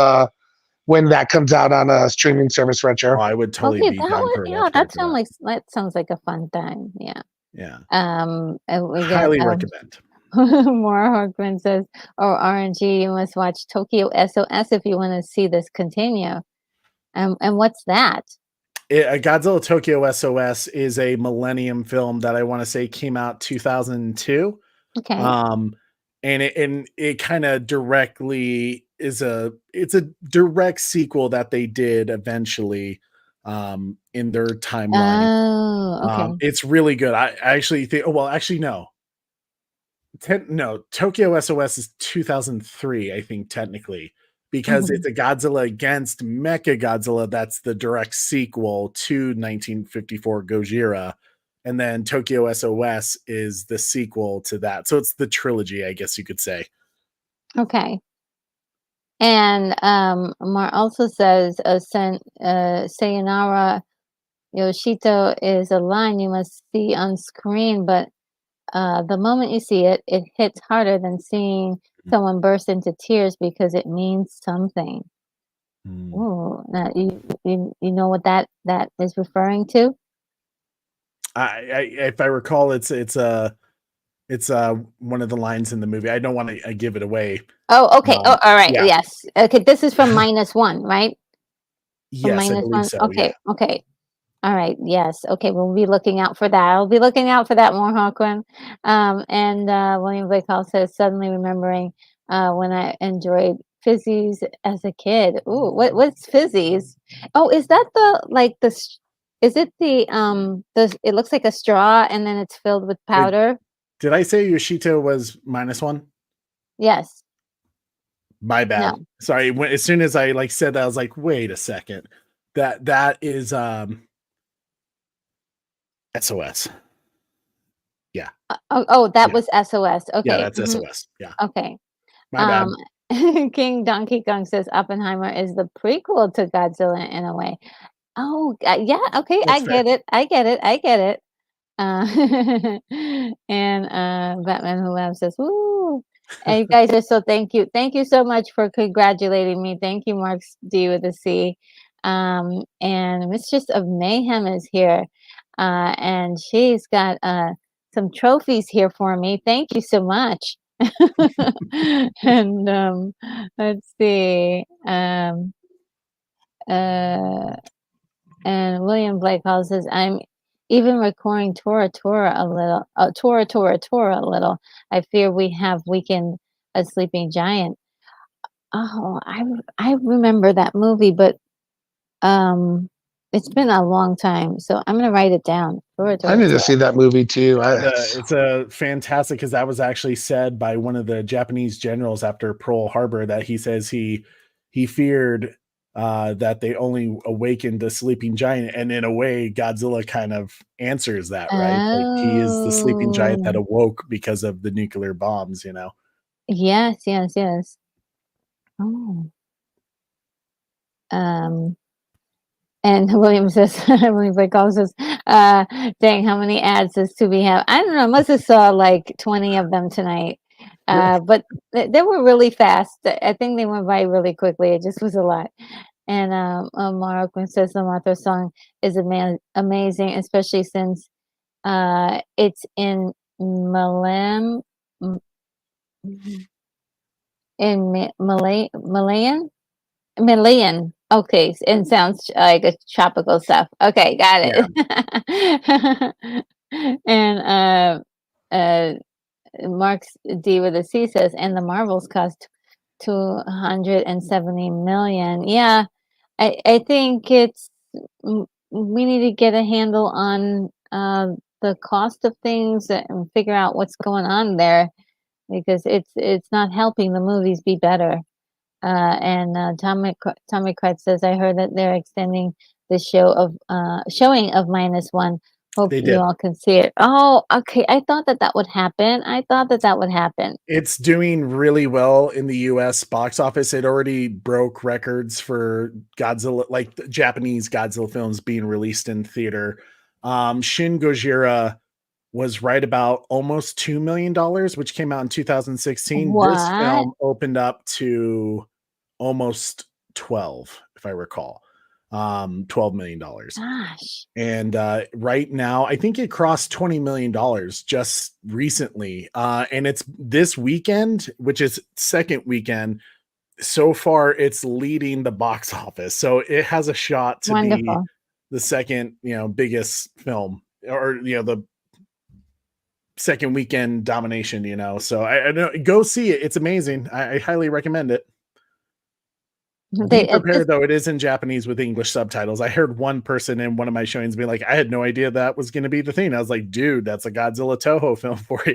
when that comes out on a streaming service retro. Oh, I would totally Okay, be that down one, for a yeah, watch party for that. that sounds like a fun time. Yeah. Yeah. And we got Highly recommend. more Harkman says, "Oh, RNG, you must watch Tokyo SOS if you want to see this continue." And what's that? Godzilla Tokyo SOS is a Millennium film that I want to say came out 2002. Okay. Um, and it kind of directly it's a direct sequel that they did eventually in their timeline. Oh, okay. It's really good. I actually think, oh, well, actually, no. No, Tokyo SOS is 2003, I think, technically, because Mhm. it's a Godzilla against Mecha Godzilla that's the direct sequel to 1954 Gojira. And then Tokyo SOS is the sequel to that. So it's the trilogy, I guess you could say. Okay. And Mar also says, Sayonara Yoshito is a line you must see on screen, but the moment you see it, it hits harder than seeing someone burst into tears because it means something. Mm. Ooh, now you know what that is referring to? I if I recall, it's one of the lines in the movie. I don't want to give it away. Oh, okay. Oh, all right. Yeah. Yes. Okay. This is from -1, right? From Yes, I believe -1. so. Yeah. Okay. Okay. All right. Yes. Okay. We'll be looking out for that. I'll be looking out for that more, Hawkwind. And William Blake Hall says, suddenly remembering when I enjoyed fizzies as a kid. Ooh, what's fizzies? Oh, is that the like the? Is it the? It looks like a straw, and then it's filled with Wait, powder. did I say Yoshito was -1? Yes. My bad. No. Sorry. As soon as I like said that, I was like, wait a second. That is SOS. Yeah. Oh, that Yeah. was SOS. Yeah, Okay. that's SOS. Yeah. Okay. My Um, bad. King Donkey Kong says Oppenheimer is the prequel to Godzilla in a way. Oh, yeah, okay, I That's fair. get it. I get it. I get it. Uh, and Batman Who Laughs says, "Woo!" And you guys are so thank you. Thank you so much for congratulating me. Thank you, Mark D with a C. And Mistress of Mayhem is here. And she's got some trophies here for me. Thank you so much. And let's see. Uh, and William Blake Hall says, I'm even recording Tora a little, Tora a little. I fear we have weakened a sleeping giant. Oh, I remember that movie, but um, it's been a long time, so I'm gonna write it down. I need to see that movie too. It's a fantastic because that was actually said by one of the Japanese generals after Pearl Harbor that he says he feared that they only awakened the sleeping giant, and in a way, Godzilla kind of answers that, right? Like he is the sleeping giant that Oh, awoke because of the nuclear bombs, you know. yes, yes, yes. Oh, um, and William says, William Blake Hall says, Dang, how many ads does Tubi have? I don't know. I must have saw like 20 of them tonight. But they were really fast. I think they went by really quickly. It just was a lot. And Moroccan says the Martha song is amazing, especially since it's in Malam in Malayan. Okay, and sounds like a tropical stuff. Okay, got Yeah. it. And Mark's D with a C says, and the Marvels cost 270 million. Yeah, I think we need to get a handle on the cost of things and figure out what's going on there because it's not helping the movies be better. And Tommy Kretz says, I heard that they're extending the showing of -1. Hope They you did. all can see it. Oh, okay. I thought that would happen. I thought that would happen. It's doing really well in the US box office. It already broke records for Godzilla, like the Japanese Godzilla films being released in theater. Shin Gojira was right about almost $2 million, which came out in 2016. This What? film opened up to almost 12, if I recall. $12 million. Gosh. And right now, I think it crossed $20 million just recently. And it's this weekend, which is second weekend. So far, it's leading the box office. So it has a shot to be Wonderful. the second, biggest film, or the second weekend domination. So I know, go see it. It's amazing. I highly recommend it. Be prepared though, it is in Japanese with English subtitles. I heard one person in one of my showings be like, I had no idea that was going to be the thing. I was like, dude, that's a Godzilla Toho film for you.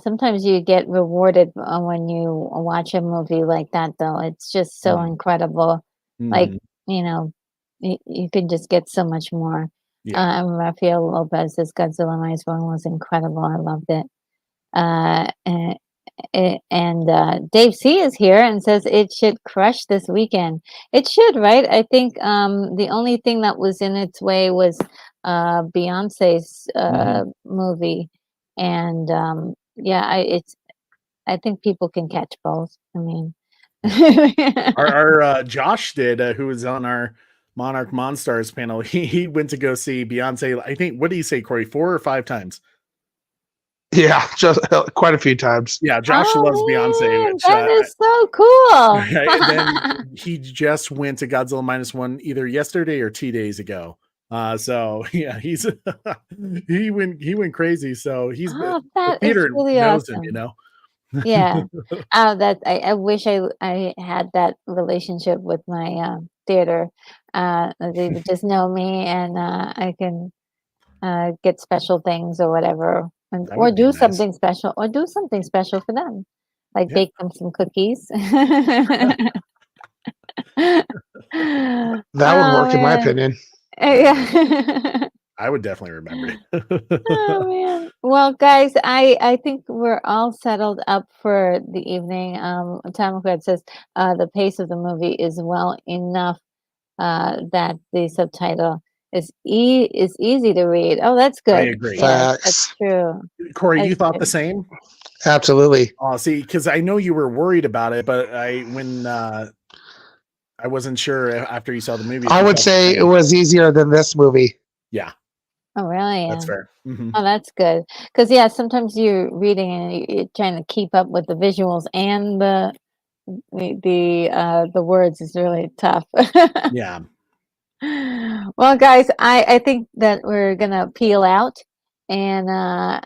Sometimes you get rewarded when you watch a movie like that, though. It's just so incredible. Like, Mhm. you can just get so much more. Yeah. And Rafael Lopez says Godzilla -1 was incredible. I loved it. And Dave C is here and says it should crush this weekend. It should, right? I think the only thing that was in its way was Beyonce's movie, and I think people can catch both. I mean, Our Josh did, who was on our Monarch Monstars panel. He went to go see Beyonce. I think, what do you say, Corey? 4 or 5 times? Yeah, just quite a few times. Yeah, Josh loves Beyonce, man, which that is so cool. and then he just went to Godzilla -1 either yesterday or 2 days ago. So yeah, he went crazy. So the That is theater really knows him, awesome. Yeah. I wish I had that relationship with my theater. They would just know me and I can get special things or whatever, That or would be do nice. something special for them, like Yeah. bake them some cookies. That would Oh work, in my man. opinion. Yeah. I would definitely remember Oh it. man. Well, guys, I think we're all settled up for the evening. Tom McGrath says the pace of the movie is well enough that the subtitle is easy to read. Oh, that's I good. agree. Yes, that's Facts. true. Corey, you That's thought the true. same? Absolutely. Oh, see, because I know you were worried about it, but when I wasn't sure after you saw the movie if I you would felt the say it same. was easier than this movie. Yeah, Oh, really? that's Yeah. fair. Oh, that's good. Because yeah, sometimes you're reading and you're trying to keep up with the visuals and the words is really tough. Yeah. Well, guys, I think that we're gonna peel out, and I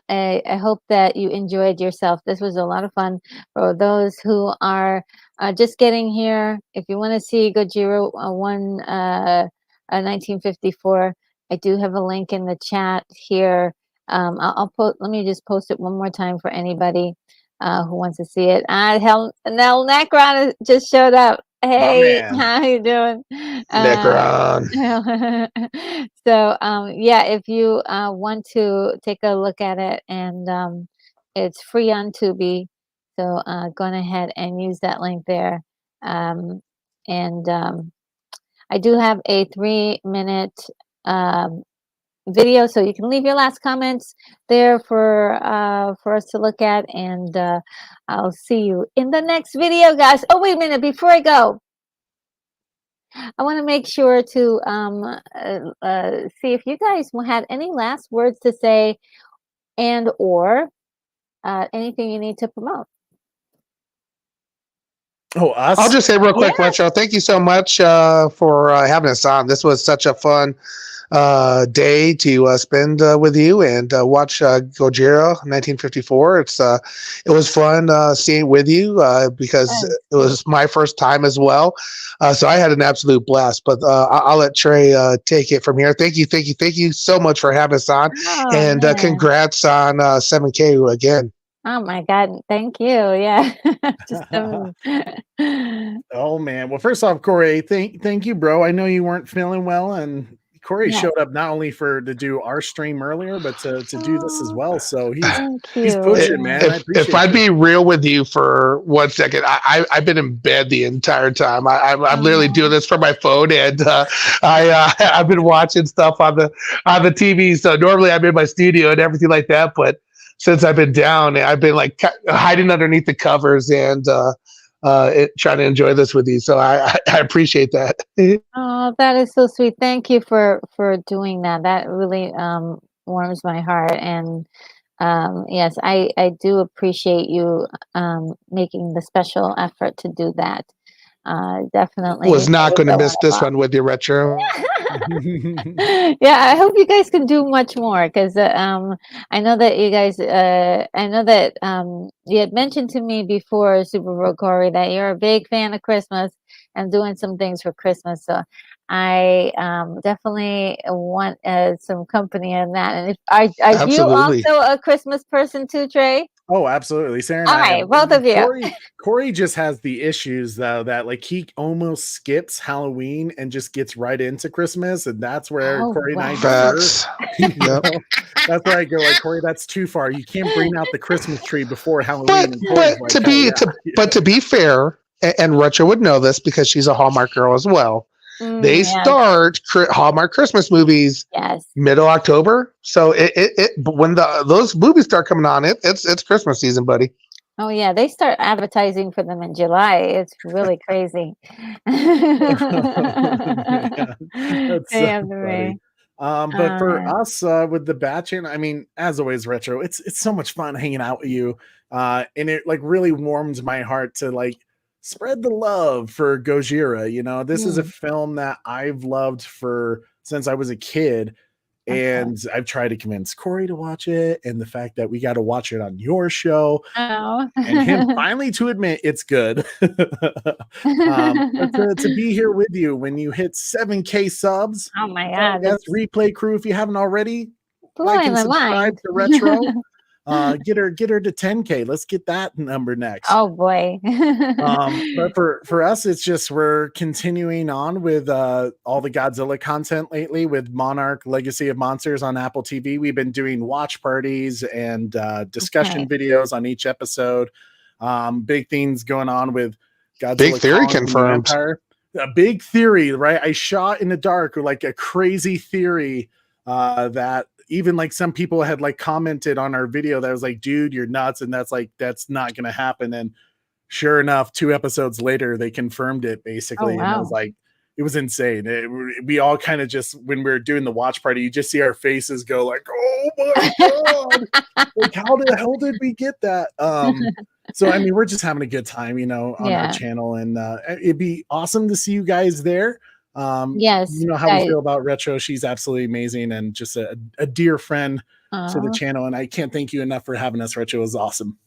hope that you enjoyed yourself. This was a lot of fun for those who are just getting here. If you want to see Gojira 1954, I do have a link in the chat here. I'll put. Let me just post it one more time for anybody who wants to see it. Nell Necron just showed up. My Hey, man. how you doing? Necron. So yeah, if you want to take a look at it, and it's free on Tubi, so go on ahead and use that link there. And I do have a 3-minute um, video, so you can leave your last comments there for us to look at, and I'll see you in the next video, guys. Oh, wait a minute, before I go, I want to make sure to see if you guys had any last words to say, and or anything you need to promote. Oh, us? I'll just say real quick, Yeah. Retro, thank you so much for having us on. This was such a fun day to spend with you and watch Gojira 1954. It was fun seeing with you because it was my first time as well. So I had an absolute blast. But I'll let Trey take it from here. Thank you so much for having us on, and man. congrats on 7K again. Oh my God, thank you. Yeah. Just Oh man. Well, first off, Corey, thank you, bro. I know you weren't feeling well, and Corey showed up not only to do our stream earlier, but to do this as well. So he's pushing, man. I appreciate If I'd be real with you for 1 second, I've been in bed the entire time. I'm literally doing this from my phone, and I've been watching stuff on the TV. So normally I'm in my studio and everything like that, but since I've been down, I've been like hiding underneath the covers and trying to enjoy this with you. So I appreciate that. Oh, that is so sweet. Thank you for doing that. That really warms my heart. And yes, I do appreciate you making the special effort to do that. Definitely Was not going to miss this one with you, Retro. Yeah, I hope you guys can do much more, because I know that you guys I know that you had mentioned to me before, Super Bowl Corey, that you're a big fan of Christmas and doing some things for Christmas. So I definitely want some company in that. And if are you also a Christmas person too, Trey? Oh, absolutely. Sarah and All I right, both of you. Corey just has the issues though that like he almost skips Halloween and just gets right into Christmas, and that's where Corey and I differ. That's where I go like, Corey, that's too far. You can't bring out the Christmas tree before Halloween. But to be fair, and Retro would know this because she's a Hallmark girl as well. They start Hallmark Christmas movies middle October. So when those movies start coming on, it's Christmas season, buddy. Oh yeah, they start advertising for them in July. It's really crazy. That's so funny. But for us with the batching, I mean, as always, Retro, it's so much fun hanging out with you. And it like really warms my heart to like spread the love for Gojira. You know, this is a film that I've loved since I was a kid. And I've tried to convince Corey to watch it, and the fact that we got to watch it on your show, and him finally to admit it's good. But to be here with you when you hit 7K subs. Oh my God. That's Replay Crew. If you haven't already, like and subscribe to Retro. Get her to 10K. Let's get that number next. Oh boy. But for us, it's just we're continuing on with all the Godzilla content lately with Monarch Legacy of Monsters on Apple TV. We've been doing watch parties and discussion videos on each episode. Big things going on with Godzilla. Big theory confirmed. A big theory, right? I shot in the dark, like a crazy theory that even like some people had like commented on our video that was like, dude, you're nuts. And that's not going to happen. And sure enough, 2 episodes later, they confirmed it basically. And I was like, it was insane. We all kind of just, when we were doing the watch party, you just see our faces go like, oh my God, like how the hell did we get that? So, I mean, we're just having a good time, you know, on our channel, and it'd be awesome to see you guys there. Yes, you know how we feel about Retro. She's absolutely amazing and just a dear friend to the channel. And I can't thank you enough for having us. Retro was awesome.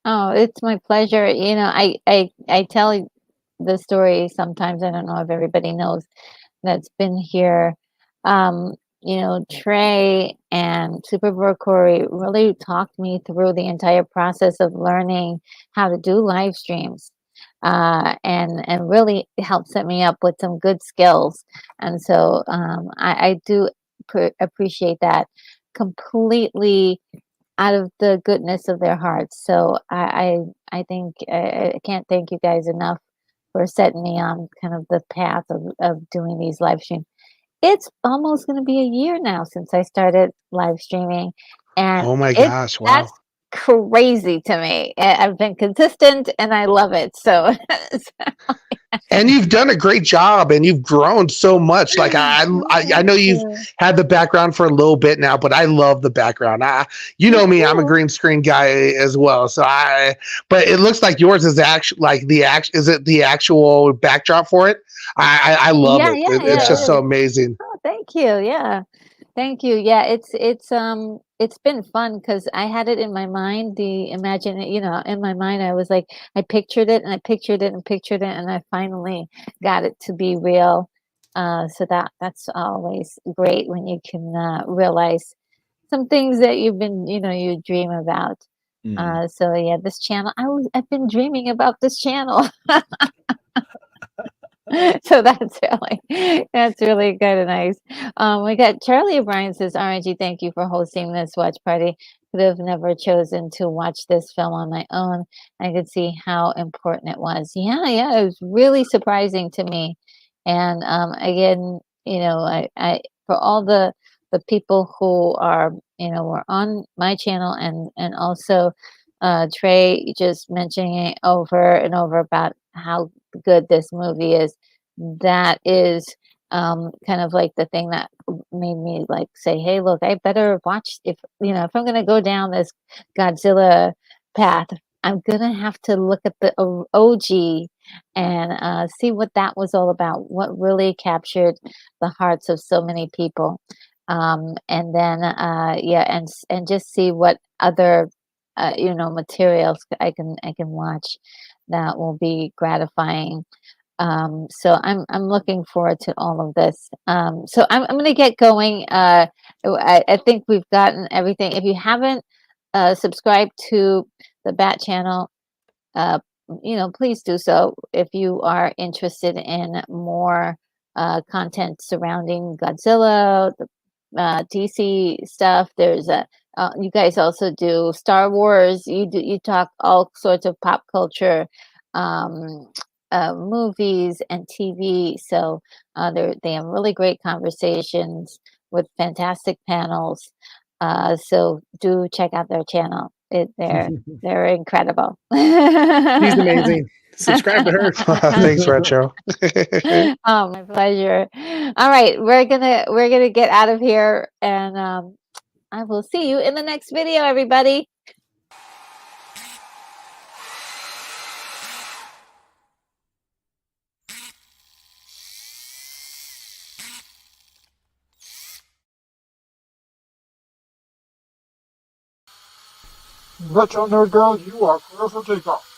Oh, it's my pleasure. You know, I tell the story sometimes. I don't know if everybody knows that's been here. You know, Trey and Super Corey really talked me through the entire process of learning how to do live streams. And really helped set me up with some good skills. And so I do appreciate that completely out of the goodness of their hearts. So I think I can't thank you guys enough for setting me on kind of the path of doing these live streams. It's almost going to be a year now since I started live streaming, and Oh my gosh! Wow. that's crazy to me. I've been consistent and I love it. So, And you've done a great job, and you've grown so much. Like I know you've had the background for a little bit now, but I love the background. You know me, I'm a green screen guy as well. But it looks like yours is actually like is it the actual backdrop for it? I love yeah, it. yeah, It's yeah. just It so is. amazing. Oh, thank you. Yeah. Thank you. Yeah, it's been fun because I had it in my mind, in my mind I was like I pictured it and I pictured it and pictured it and I finally got it to be real. So that's always great when you can realize some things that you dream about. Mm. So yeah, this channel I've been dreaming about this channel. So that's really kind of nice. We got Charlie O'Brien says, RNG, thank you for hosting this watch party. Could have never chosen to watch this film on my own. I could see how important it was. Yeah, it was really surprising to me. And again, I for all the people who were on my channel and also Trey just mentioning it over and over about how good this movie is. That is kind of like the thing that made me like say, hey, look, I better watch if I'm gonna go down this Godzilla path, I'm gonna have to look at the OG and see what that was all about, what really captured the hearts of so many people. And then and just see what other materials I can watch that will be gratifying. So I'm looking forward to all of this. So I'm going to get going. I think we've gotten everything. If you haven't subscribed to the Bat channel, uh, please do so. If you are interested in more content surrounding Godzilla, the DC stuff, there's a you guys also do Star Wars. You talk all sorts of pop culture. Um, Movies and TV. So they have really great conversations with fantastic panels. So do check out their channel. They're incredible. She's amazing. Subscribe to her. Thanks, Retro. Oh, my pleasure. All right, we're gonna get out of here, and I will see you in the next video, everybody. Retro Nerd Girl, you are clear for takeoff.